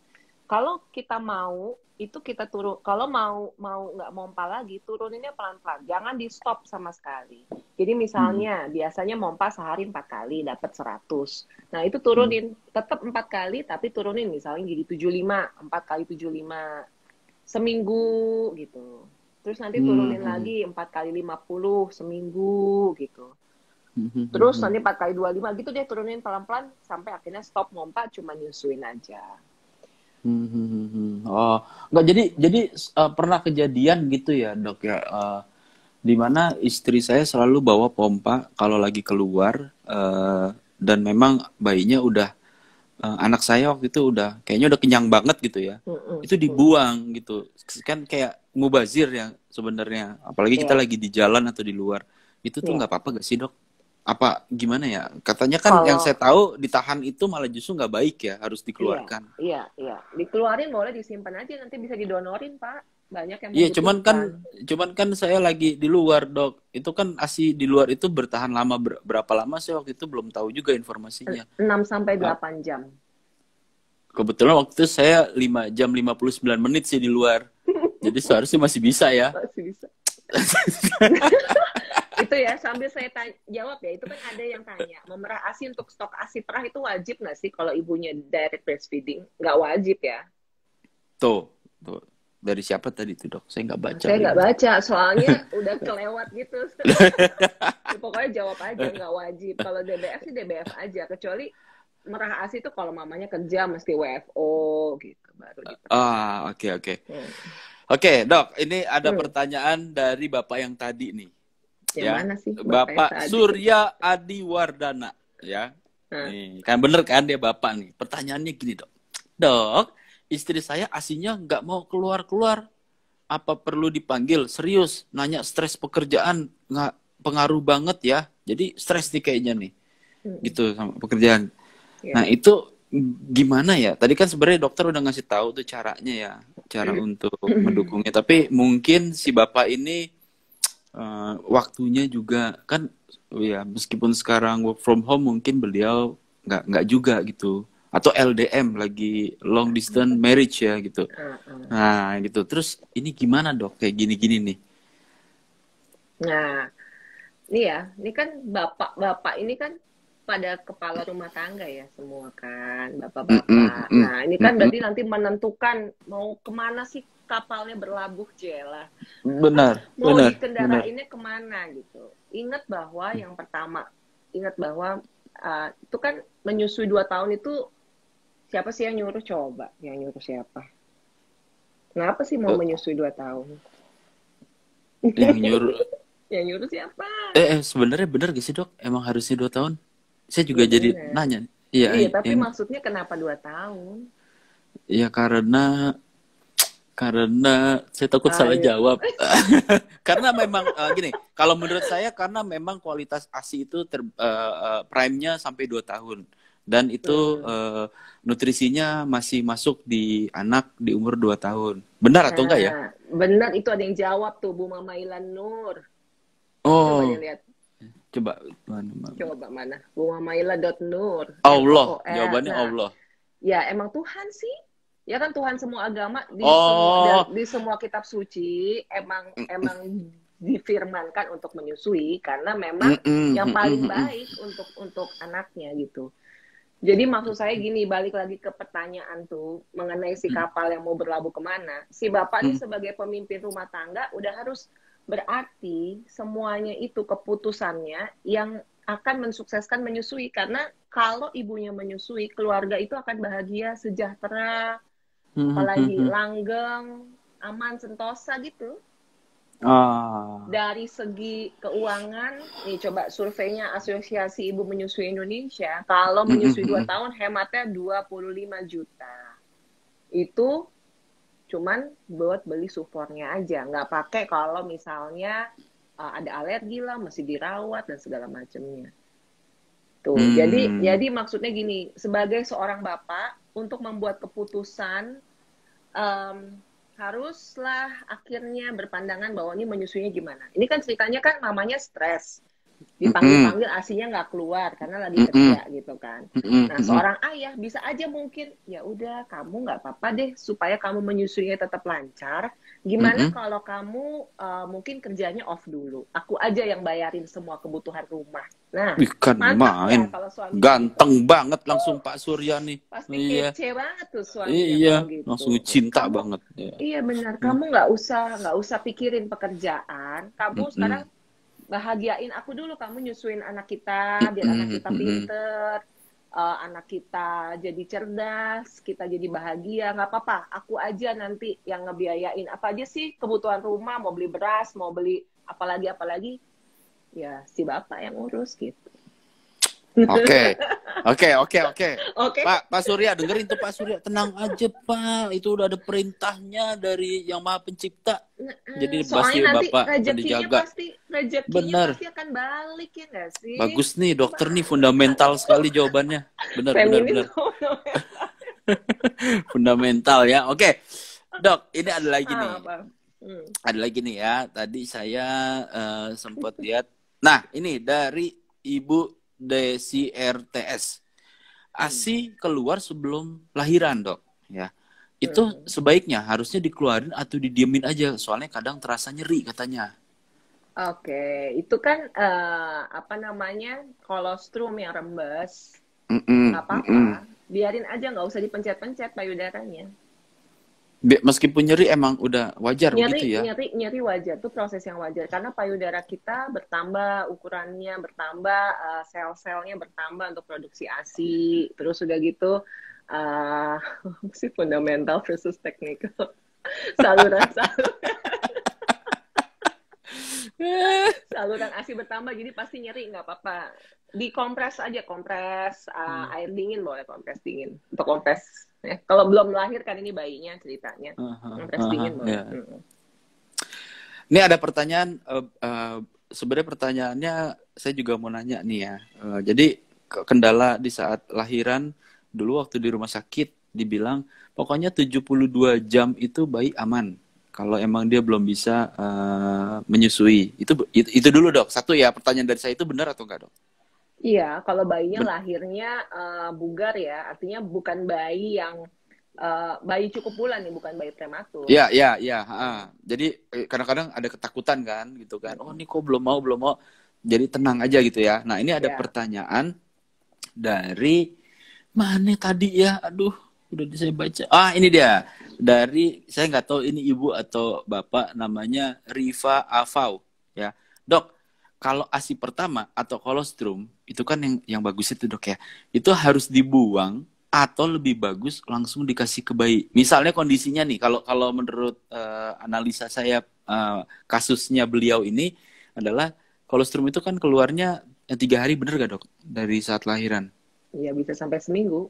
kalau kita mau itu kita turun, kalau mau nggak mompa lagi, turuninnya pelan-pelan, jangan di stop sama sekali. Jadi Mm-mm. misalnya biasanya mompa sehari 4 kali dapat 100. Nah itu Mm. turunin, tetap 4 kali tapi turunin misalnya jadi 75, 4 kali 75 seminggu gitu. Terus nanti turunin Mm. lagi 4 kali 50 seminggu gitu. Terus Mm. nanti 4 kali 25 gitu deh, turunin pelan-pelan sampai akhirnya stop mompa, cuma nyusuin aja. Oh, nggak, jadi pernah kejadian gitu ya, Dok ya, di mana istri saya selalu bawa pompa kalau lagi keluar, dan memang bayinya udah, anak saya waktu itu udah kayaknya udah kenyang banget gitu ya. Mm-mm. Itu dibuang gitu. Kan kayak mubazir ya sebenarnya. Apalagi kita Ya, lagi di jalan atau di luar. Itu tuh ya. nggak apa-apa gak sih, Dok? Apa gimana ya? Katanya kan yang Kalau saya tahu ditahan itu malah justru nggak baik ya, harus iya, dikeluarkan. iya. Dikeluarin boleh, disimpan aja, nanti bisa didonorin, Pak. Banyak yang Iya, membutuhkan. cuman kan saya lagi di luar, Dok. Itu kan ASI di luar itu bertahan lama, berapa lama sih waktu itu belum tahu juga informasinya. 6 sampai Ah, 8 jam. kebetulan waktu itu saya 5 jam 59 menit sih di luar. Jadi seharusnya masih bisa ya. Masih bisa. Itu ya, sambil saya jawab ya, itu kan ada yang tanya, memerah ASI untuk stok ASI perah itu wajib nggak sih kalau ibunya direct breastfeeding? Nggak wajib ya. Tuh. Dari siapa tadi tuh, Dok? Saya nggak baca Saya nggak lagi. baca, soalnya udah kelewat gitu. Ya, pokoknya jawab aja, nggak wajib. Kalau DBF sih DBF aja, kecuali merah ASI itu kalau mamanya kerja mesti WFO gitu, baru diperah. Oke, oke. Hmm. Oke, Dok, ini ada Hmm. pertanyaan dari Bapak yang tadi nih, Yang ya. mana sih Bapak yang Bapak tadi? Surya Adiwardana, ya. Nah, Nih, kan bener kan dia Bapak nih. Pertanyaannya gini, Dok. Dok, istri saya asinya nggak mau keluar-keluar. Apa perlu dipanggil? Serius, nanya stres pekerjaan nggak pengaruh banget ya. Jadi stres nih kayaknya nih, hmm, gitu sama pekerjaan. Nah, ya. itu gimana ya? Tadi kan sebenarnya dokter udah ngasih tahu tuh caranya ya, cara untuk mendukungnya. Tapi mungkin si Bapak ini, waktunya juga kan, ya meskipun sekarang work from home mungkin beliau nggak juga gitu. Atau LDM, lagi long distance marriage ya gitu. Uh, uh. Nah, gitu. Terus ini gimana, Dok? Kayak gini-gini nih. Nah, ini ya, ini kan bapak-bapak ini kan pada kepala rumah tangga ya semua kan, Mm, mm, bapak-bapak. mm, Nah, ini mm, kan mm. berarti nanti menentukan mau kemana sih kapalnya berlabuh, Jela. Benar, Mau benar, benar. dikendarainnya kemana gitu. Ingat bahwa yang pertama, ingat bahwa itu kan menyusui 2 tahun itu siapa sih yang nyuruh, coba? Yang nyuruh siapa? Kenapa sih mau Eh, menyusui 2 tahun? yang nyuruh. Yang nyuruh siapa? Sebenarnya benar gak sih, Dok? Emang harusnya 2 tahun? Saya juga Iya jadi benar. nanya. Iya, Iya, tapi yang maksudnya kenapa 2 tahun? ya karena saya takut salah Ayo. jawab. Karena memang, gini, kalau menurut saya karena memang kualitas ASI itu prime-nya sampai 2 tahun. Dan itu, Hmm. nutrisinya masih masuk di anak di umur 2 tahun. Benar atau enggak ya? Nah, benar itu ada yang jawab tuh, Bu Mama Ilan Nur. Coba Oh, dilihat. coba mana? Coba mana? Bu Mama Nur. Allah, NOOR. jawabannya Nah, Allah. ya emang Tuhan sih. Ya kan Tuhan semua agama Oh, di semua kitab suci emang difirmankan untuk menyusui karena memang yang paling baik untuk anaknya gitu. Jadi maksud saya gini, balik lagi ke pertanyaan tuh mengenai si kapal yang mau berlabuh kemana. Si bapak ini sebagai pemimpin rumah tangga udah harus berarti semuanya itu keputusannya yang akan mensukseskan menyusui. Karena kalau ibunya menyusui, keluarga itu akan bahagia, sejahtera, apalagi langgeng, aman, sentosa gitu. Dari segi keuangan, nih coba surveinya Asosiasi Ibu Menyusui Indonesia, kalau menyusui 2 tahun hematnya 25 juta. Itu cuman buat beli supornya aja, nggak pakai kalau misalnya ada alergi lah, masih dirawat dan segala macamnya. Tuh, jadi maksudnya gini, sebagai seorang bapak untuk membuat keputusan haruslah akhirnya berpandangan bahwa ini menyusuinya gimana. Ini kan ceritanya kan mamanya stres. Dipanggil-panggil ASINya nggak keluar karena lagi kerja gitu kan. Nah, seorang ayah bisa aja mungkin, ya udah kamu nggak apa-apa deh supaya kamu menyusuinya tetap lancar. Gimana kalau kamu mungkin kerjanya off dulu? Aku aja yang bayarin semua kebutuhan rumah. Nah, Ikan mantap main. ya kalau suami Ganteng gitu. banget langsung Pak Surya nih. Pasti Iya. kece banget tuh suaminya kalau Iya, langsung gitu. cinta Kamu, banget ya. iya benar, kamu nggak usah pikirin pekerjaan. Kamu sekarang bahagiain aku dulu, kamu nyusuin anak kita biar anak kita pinter, anak kita jadi cerdas, kita jadi bahagia. Nggak apa-apa, aku aja nanti yang ngebiayain apa aja sih kebutuhan rumah, mau beli beras, mau beli apalagi ya si bapak yang urus gitu. Oke. Oke. Pak Surya, dengerin tuh Pak Surya. Tenang aja Pak, itu udah ada perintahnya dari Yang Maha Pencipta. Jadi pasti Soalnya nanti Bapak akan rezekinya dijaga. Bener. pasti akan balik ya nggak sih? Bagus nih dokter nih, fundamental sekali jawabannya. Benar. Fundamental ya. Oke. Dok, ini ada lagi nih. Ada lagi nih ya. Tadi saya sempat lihat. Nah, ini dari Ibu Desi RTS. ASI keluar sebelum lahiran, Dok. Ya. Itu sebaiknya harusnya dikeluarin atau didiemin aja. Soalnya kadang terasa nyeri katanya. Oke, itu kan apa namanya, kolostrum yang rembes. Nggak apa-apa. Biarin aja, nggak usah dipencet-pencet payudaranya. Meskipun nyeri emang udah wajar begitu ya? Nyeri wajar, tuh proses yang wajar. Karena payudara kita bertambah, ukurannya bertambah, sel-selnya bertambah untuk produksi ASI. Terus udah gitu, sih fundamental versus technical. Saluran ASI bertambah, jadi pasti nyeri, nggak apa-apa. Dikompres aja, kompres air dingin, boleh kompres dingin. Untuk kompres. Ya, kalau belum lahir kan ini bayinya ceritanya. Kompres dingin boleh. Ya. Ini ada pertanyaan, sebenarnya pertanyaannya saya juga mau nanya nih ya. Jadi kendala di saat lahiran, dulu waktu di rumah sakit dibilang pokoknya 72 jam itu bayi aman. Kalau emang dia belum bisa menyusui. Itu dulu dok. Satu ya, pertanyaan dari saya itu benar atau enggak dok? Iya, kalau bayinya lahirnya bugar ya, artinya bukan bayi yang bayi cukup bulan nih, bukan bayi prematur. Iya. Jadi kadang-kadang ada ketakutan kan, gitu kan. Oh ini kok belum mau. Jadi tenang aja gitu ya. Nah ini ada pertanyaan dari mana tadi ya? Aduh, udah saya baca. Ini dia. Saya nggak tahu ini ibu atau bapak, namanya Riva Afau. Ya, dok. Kalau ASI pertama atau kolostrum itu kan yang bagus itu dok ya. Itu harus dibuang atau lebih bagus langsung dikasih ke bayi. Misalnya kondisinya nih, kalau menurut analisa saya kasusnya beliau ini adalah kolostrum itu kan keluarnya 3 hari, bener gak dok? Dari saat lahiran? Iya, bisa sampai seminggu.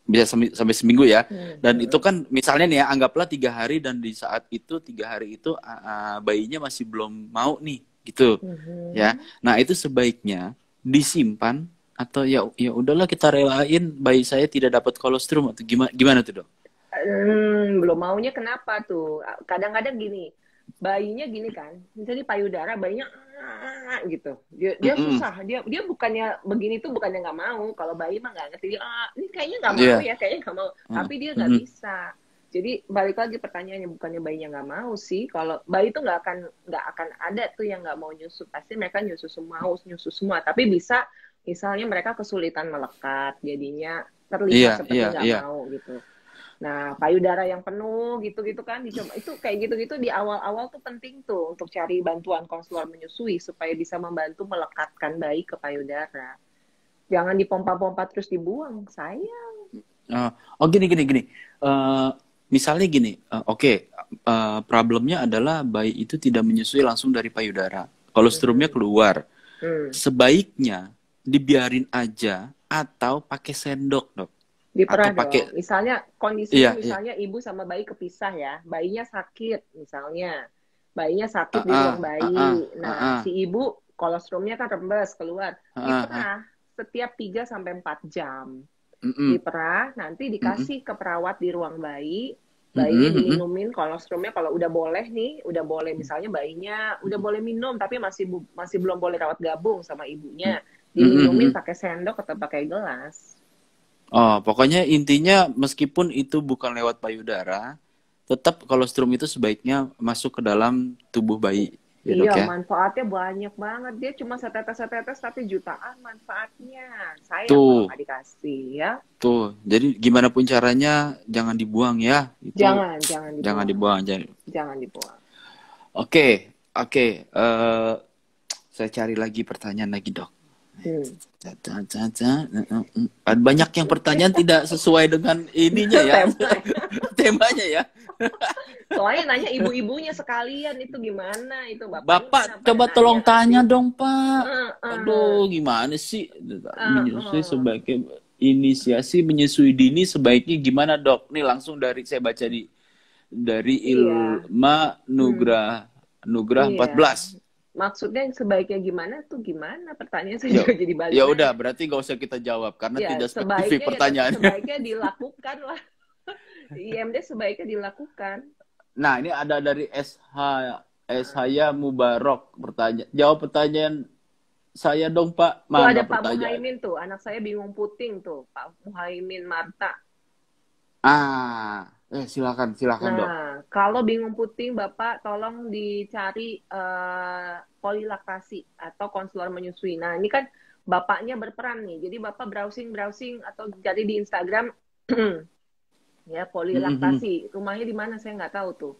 Bisa sampai seminggu ya. Dan itu kan misalnya nih ya, anggaplah 3 hari dan di saat itu 3 hari itu bayinya masih belum mau nih gitu. Ya. Nah, itu sebaiknya disimpan atau ya udahlah kita relain bayi saya tidak dapat kolostrum atau gimana tuh, Dok? Belum maunya kenapa tuh? Kadang-kadang gini, bayinya gini kan, misalnya payudara bayinya gitu, dia susah, dia bukannya begini tuh bukannya nggak mau. Kalau bayi mah nggak ngerti, ini kayaknya nggak mau ya, kayaknya nggak mau, tapi dia nggak bisa. Jadi balik lagi pertanyaannya, bukannya bayinya nggak mau sih. Kalau bayi itu nggak akan ada tuh yang nggak mau nyusu, pasti mereka nyusu semua. Tapi bisa misalnya mereka kesulitan melekat, jadinya terlihat seperti nggak mau gitu. Nah, payudara yang penuh gitu-gitu kan dicoba. Itu kayak gitu-gitu di awal-awal tuh penting tuh untuk cari bantuan konselor menyusui supaya bisa membantu melekatkan bayi ke payudara. Jangan dipompa-pompa terus dibuang, sayang. Gini. Misalnya gini, problemnya adalah bayi itu tidak menyusui langsung dari payudara. Kolostrumnya keluar. Sebaiknya dibiarin aja atau pakai sendok, dok. Diperah dong. Misalnya kondisinya misalnya ibu sama bayi kepisah ya. Bayinya sakit misalnya. Bayinya sakit di ruang bayi. Nah, si ibu kolostrumnya kan rembes keluar. Diperah setiap 3-4 jam. Diperah, nanti dikasih ke perawat di ruang bayi. Bayinya diminumin kolostrumnya kalau udah boleh nih, udah boleh misalnya bayinya udah boleh minum tapi masih belum boleh rawat gabung sama ibunya. Diminumin pakai sendok atau pakai gelas. Oh, pokoknya intinya meskipun itu bukan lewat payudara, tetap kolostrum itu sebaiknya masuk ke dalam tubuh bayi. Ya, Dok, Iya, ya? manfaatnya banyak banget. Dia cuma setetes-setetes tapi jutaan manfaatnya. Sayang kalau Tuh, nggak dikasih ya. tuh. Jadi gimana pun caranya jangan dibuang ya. Itu Jangan jangan dibuang. dibuang. Jangan dibuang. Oke, oke. Saya cari lagi pertanyaan lagi, Dok. Banyak yang pertanyaan tidak sesuai dengan ininya ya. Temanya ya. Soalnya nanya ibu-ibunya sekalian itu gimana, itu bapaknya Bapak, mana pada coba nanya tolong tanya nanti. dong, Pak. Aduh, gimana sih? Menyusui sebaiknya inisiasi menyusui dini sebaiknya gimana, Dok? Nih langsung saya baca dari Iya. Ilma Nugrah Iya. 14. Maksudnya sebaiknya gimana tuh gimana? Pertanyaan saya juga jadi balik Ya udah, nanya. berarti gak usah kita jawab karena Ya, tidak spesifik sebaiknya ya tetap pertanyaannya. sebaiknya dilakukan lah. IMD sebaiknya dilakukan. Nah, ini ada dari SH Mubarok jawab pertanyaan saya dong, Pak. Tuh ada Mana Pak pertanyaan? Muhaimin tuh, anak saya bingung puting tuh, Pak Muhaimin Marta. Silakan Dok. Nah, kalau bingung puting, Bapak tolong dicari polilaktasi atau konselor menyusui. Nah, ini kan Bapaknya berperan nih. Jadi Bapak browsing atau cari di Instagram ya polilaktasi. Rumahnya di mana saya nggak tahu tuh.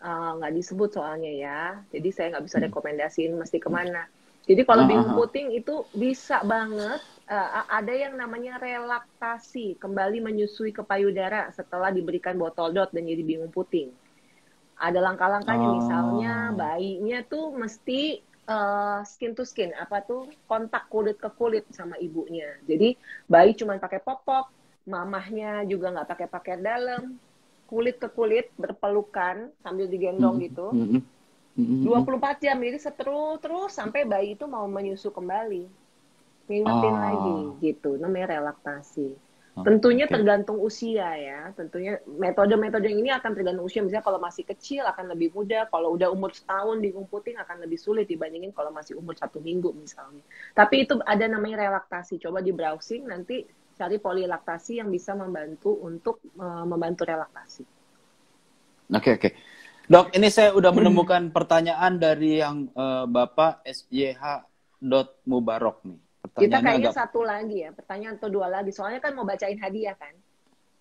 Nggak disebut soalnya ya. Jadi saya nggak bisa rekomendasiin mesti kemana. Jadi kalau bingung puting itu bisa banget ada yang namanya relaksasi, kembali menyusui ke payudara setelah diberikan botol dot dan jadi bingung puting. Ada langkah-langkahnya, misalnya bayinya tuh mesti skin to skin, apa tuh kontak kulit ke kulit sama ibunya. Jadi bayi cuma pakai popok, mamahnya juga nggak pakai pakaian dalam, kulit ke kulit berpelukan sambil digendong gitu. 24 jam, jadi terus sampai bayi itu mau menyusu kembali. Ngingetin lagi gitu, namanya relaksasi. Tentunya tergantung usia ya. Tentunya metode-metode ini akan tergantung usia. Misalnya kalau masih kecil akan lebih mudah. Kalau udah umur setahun bingung puting akan lebih sulit dibandingin kalau masih umur 1 minggu misalnya. Tapi itu ada namanya relaksasi. Coba di browsing nanti cari polilaktasi yang bisa membantu untuk membantu relaksasi. Oke. Dok, ini saya udah menemukan pertanyaan dari yang Bapak SYH. Mubarok nih. Kita kayaknya satu lagi ya, pertanyaan atau 2 lagi. Soalnya kan mau bacain hadiah kan.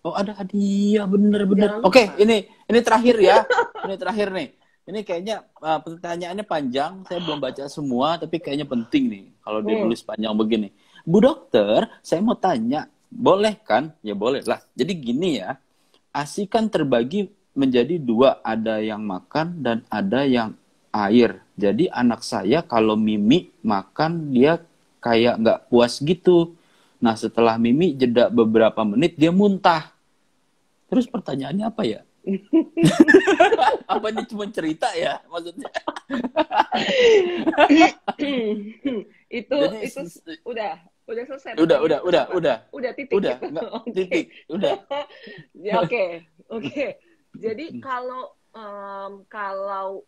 Oh, ada hadiah, bener. Oke, ini terakhir ya. Ini terakhir nih. Ini kayaknya pertanyaannya panjang. Saya belum baca semua, tapi kayaknya penting nih. Kalau ditulis panjang begini. Bu dokter, saya mau tanya. Boleh kan? Ya boleh lah. Jadi gini ya. ASI kan terbagi menjadi 2. Ada yang makan dan ada yang air. Jadi anak saya kalau Mimi makan dia kayak nggak puas gitu. Nah setelah Mimi jeda beberapa menit dia muntah. Terus pertanyaannya apa ya? Apa ini cuma cerita ya maksudnya? itu udah selesai. Udah titik. Udah, enggak, titik. Udah. Ya, oke. Jadi kalau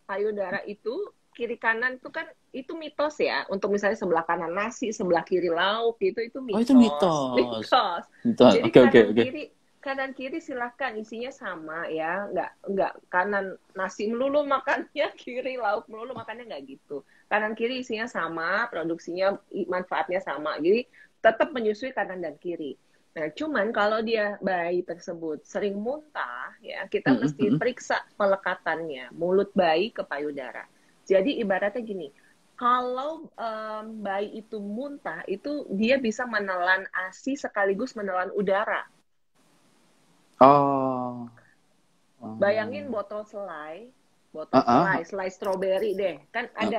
payudara itu kiri kanan itu kan itu mitos ya. Untuk misalnya sebelah kanan nasi, sebelah kiri lauk itu mitos. Oh, itu mitos. Jadi kanan kiri silahkan isinya sama ya. Nggak kanan nasi melulu makannya, kiri lauk melulu makannya, nggak gitu. Kanan kiri isinya sama, produksinya manfaatnya sama. Jadi tetap menyusui kanan dan kiri. Nah, cuman kalau dia bayi tersebut sering muntah, ya kita mesti periksa pelekatannya, mulut bayi ke payudara. Jadi ibaratnya gini, kalau bayi itu muntah, itu dia bisa menelan ASI sekaligus menelan udara. Bayangin botol selai strawberry deh, kan ada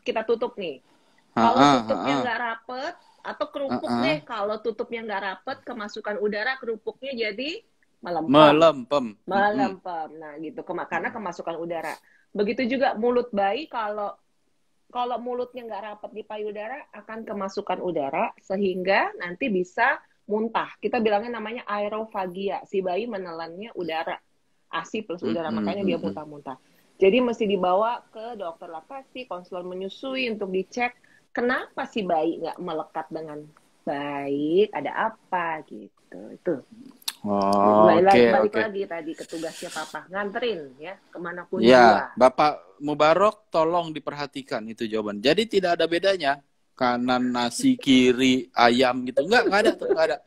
kita tutup nih. Kalau tutupnya nggak rapet, atau kerupuk deh, kalau tutupnya nggak rapet, kemasukan udara, kerupuknya jadi melempem. Nah gitu, karena kemasukan udara. Begitu juga mulut bayi, kalau mulutnya nggak rapet di payudara, akan kemasukan udara, sehingga nanti bisa muntah. Kita bilangnya namanya aerofagia, si bayi menelannya udara. ASI plus udara, makanya dia muntah-muntah. Jadi mesti dibawa ke dokter laktasi, konselor menyusui untuk dicek kenapa si bayi nggak melekat dengan baik, ada apa gitu. Itu. Oh, Balik oke. lagi tadi ke tugasnya papa, nganterin ya kemanapun Ya, juga. Bapak Mubarok tolong diperhatikan itu jawaban. Jadi tidak ada bedanya kanan nasi kiri ayam gitu. Enggak ada tuh, enggak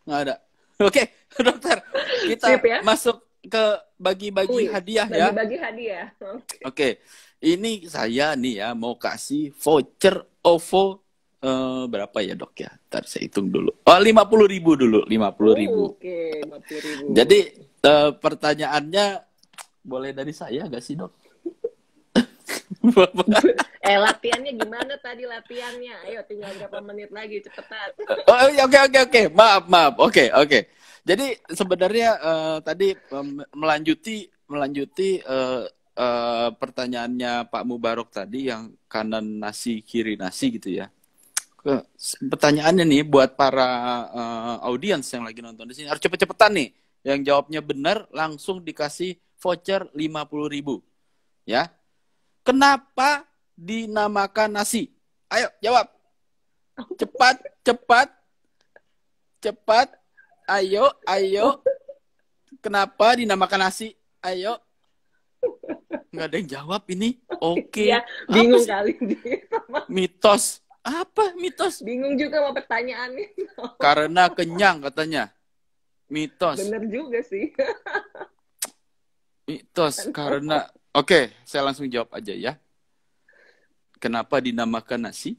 ada. Oke, dokter, kita Sip ya. masuk ke bagi-bagi hadiah ya. Bagi-bagi hadiah. Oke. Ini saya nih ya mau kasih voucher OVO berapa ya dok ya? Ntar saya hitung dulu. Oh 50.000 dulu, 50.000. Oke, 50.000. Jadi pertanyaannya boleh dari saya nggak sih dok? Latihannya gimana tadi latihannya? Ayo tinggal berapa menit lagi, cepetan. Oh, oke. Maaf. Oke. Jadi sebenarnya tadi melanjuti pertanyaannya Pak Mubarok tadi yang kanan nasi kiri nasi gitu ya. Pertanyaannya nih buat para audiens yang lagi nonton di sini harus cepet-cepetan nih. Yang jawabnya benar langsung dikasih voucher 50.000 ya. Kenapa dinamakan nasi? Ayo jawab. Cepat. Ayo. Kenapa dinamakan nasi? Ayo. Nggak ada yang jawab ini. Oke. Ya, bingung kali dia. Mitos. Apa mitos? Bingung juga mau pertanyaannya. Karena kenyang katanya. Mitos. Bener juga sih. Mitos karena. Oke, saya langsung jawab aja ya. Kenapa dinamakan nasi?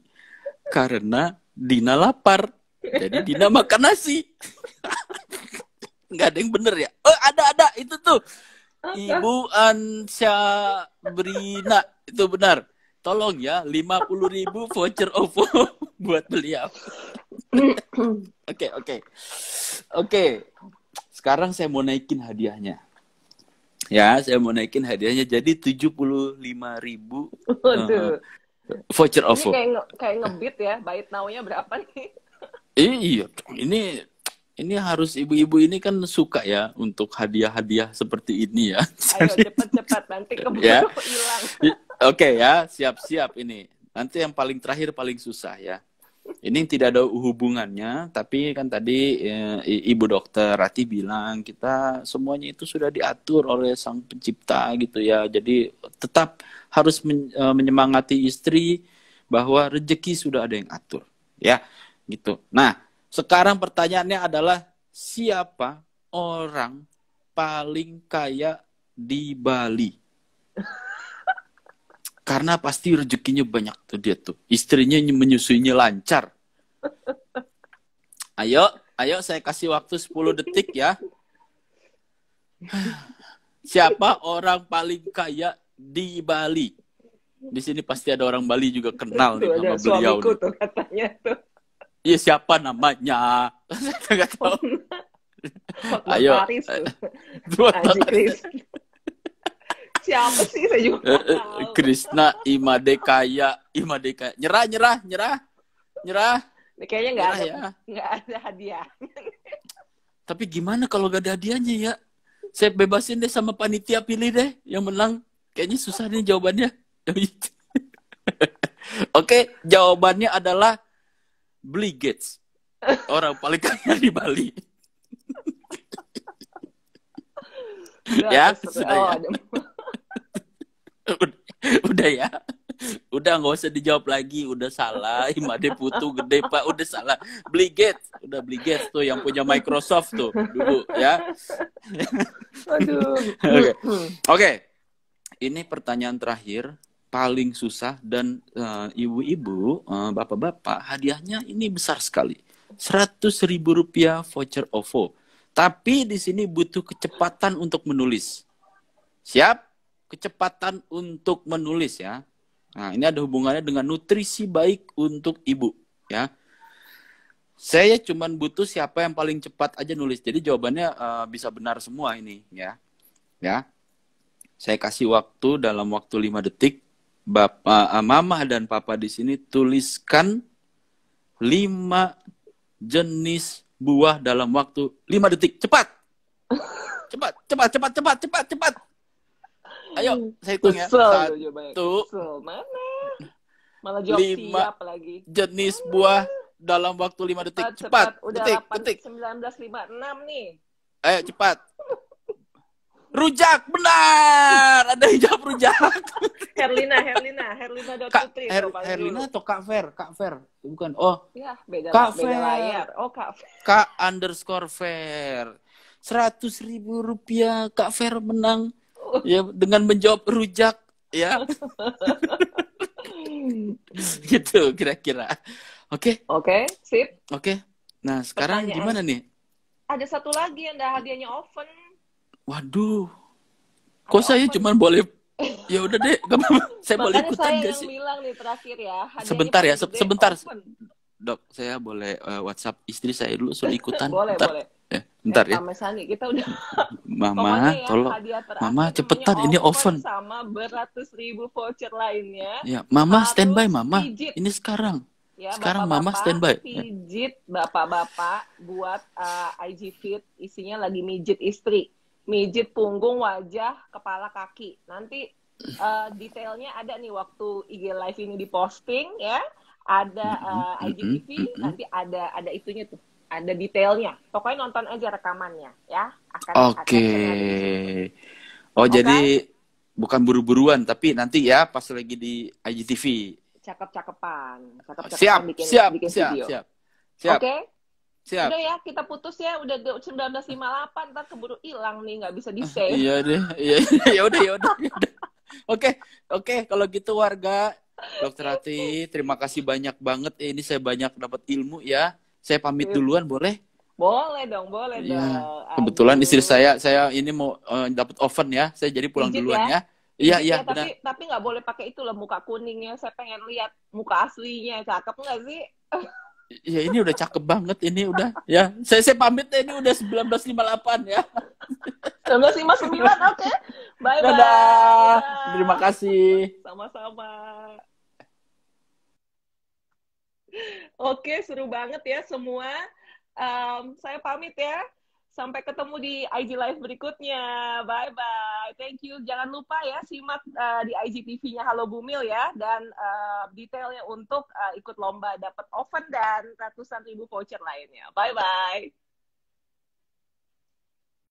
Karena Dina lapar. Jadi dinamakan nasi. Nggak ada yang bener ya? Oh, ada. Itu tuh. Ibu Ansya Brina. Itu benar. Tolong ya, 50.000 voucher OVO buat beliau. Oke. Sekarang saya mau naikin hadiahnya. Ya, saya mau naikin hadiahnya jadi 75.000 voucher OVO. Ini kayak ngebit ya, bait now-nya berapa nih? Iya, ini harus ibu-ibu ini kan suka ya untuk hadiah-hadiah seperti ini ya. Ayo cepat nanti keburu hilang. Oke ya, siap-siap ini. Nanti yang paling terakhir paling susah ya. Ini tidak ada hubungannya, tapi kan tadi Ibu Dokter Rati bilang kita semuanya itu sudah diatur oleh Sang Pencipta gitu ya. Jadi tetap harus menyemangati istri bahwa rezeki sudah ada yang atur ya, gitu. Nah, sekarang pertanyaannya adalah siapa orang paling kaya di Bali? Karena pasti rezekinya banyak tuh dia tuh. Istrinya menyusuinya lancar. Ayo saya kasih waktu 10 detik ya. Siapa orang paling kaya di Bali? Di sini pasti ada orang Bali juga kenal nih sama beliau. Suamiku tuh katanya tuh. Iya, siapa namanya? Saya nggak tahu. Ayo. Haji Kris. Siapa sih? Saya juga nggak tahu. Krishna Imade Kaya. Nyerah. Kayaknya nggak ada hadiah. Tapi gimana kalau nggak ada hadiahnya ya? Saya bebasin deh sama panitia, pilih deh yang menang. Kayaknya susah nih jawabannya. Oke, jawabannya adalah Bill Gates. Orang paling kaya di Bali. Ya, sudah ya. Udah ya. Udah nggak usah dijawab lagi. Udah salah. Imade Putu gede Pak. Udah salah. Bill Gates. Udah Bill Gates tuh yang punya Microsoft tuh dulu ya. Aduh. Oke. Ini pertanyaan terakhir. Paling susah dan ibu-ibu, bapak-bapak, hadiahnya ini besar sekali. 100.000 rupiah voucher OVO. Tapi di sini butuh kecepatan untuk menulis. Siap? Kecepatan untuk menulis ya. Nah, ini ada hubungannya dengan nutrisi baik untuk ibu ya. Saya cuman butuh siapa yang paling cepat aja nulis. Jadi jawabannya bisa benar semua ini ya. Ya. Saya kasih waktu dalam waktu 5 detik. Bapak, mama dan papa di sini tuliskan 5 jenis buah dalam waktu 5 detik. Cepat. Cepat. Ayo, saya hitung ya. Kesel jawabannya. Satu, Kesel. Mana? Malah jawab 5 siap lagi. jenis buah dalam waktu 5 detik. Cepat. Udah Detik. 19.56 nih. Ayo, cepat. Rujak, benar. Ada yang jawab rujak. Herlina Kak Putri. Herlina atau Kak Fer? Bukan. Oh, Ya, beda Kak beda Fer. layar. Oh, Kak Fer. Kak_Fer. 100.000 rupiah Kak Fer menang. Ya, dengan menjawab rujak. Ya. Gitu kira-kira. Oke. Oke, sip. Oke. Nah, sekarang Pertanyaan. gimana nih? Ada satu lagi yang ada hadiahnya oven. Waduh. Kok saya oven. cuma boleh ya udah deh, gak apa-apa. Saya boleh Makanya ikutan saya gak yang sih? bilang nih terakhir ya. hadiahnya Sebentar ya, paling gede, sebentar. oven. Dok, saya boleh WhatsApp istri saya dulu suruh ikutan. Boleh. Ya, bentar ya. Sama Sani, kita udah Mama, pokoknya ya, tolong. hadiah terakhir Mama, namanya cepetan, ini oven. sama beratus-ribu voucher lainnya. Ya, Mama Harus standby, Mama. pijit. Ini sekarang. Ya, Sekarang Mama bapak-bapak standby. pijit bapak-bapak buat IG Fit, isinya lagi mijit istri, mijit punggung, wajah, kepala, kaki. Nanti detailnya ada nih waktu IG live ini diposting ya, ada IGTV, nanti ada itunya tuh, ada detailnya. Pokoknya nonton aja rekamannya ya. Oke. Oh, jadi bukan buru-buruan, tapi nanti ya pas lagi di IGTV. Cakep-cakepan Siap. bikin video. Siap. Oke. Siap. Udah ya, kita putus ya. Udah 19.58, ntar keburu hilang nih, nggak bisa di-save. Iya deh. Iya. Ya udah. Oke. Kalau gitu warga, Dokter Ati, terima kasih banyak banget. Ini saya banyak dapat ilmu ya. Saya pamit duluan, boleh? Boleh dong. Ya. Kebetulan istri saya ini mau dapat oven ya. Saya jadi pulang Pijit duluan ya. Iya, Iya, benar. tapi nggak boleh pakai itu loh, muka kuningnya. Saya pengen lihat muka aslinya. Cakep nggak sih? Ya ini udah cakep banget ini udah ya. Saya pamit ya, ini udah 19.58 ya. 19.59, oke. Bye. Dadah. Terima kasih. Sama-sama. Oke, seru banget ya semua. Saya pamit ya. Sampai ketemu di IG Live berikutnya. Bye-bye. Thank you. Jangan lupa ya, simak di IGTV-nya Halo Bumil ya. Dan detailnya untuk ikut lomba dapat oven dan ratusan ribu voucher lainnya. Bye-bye.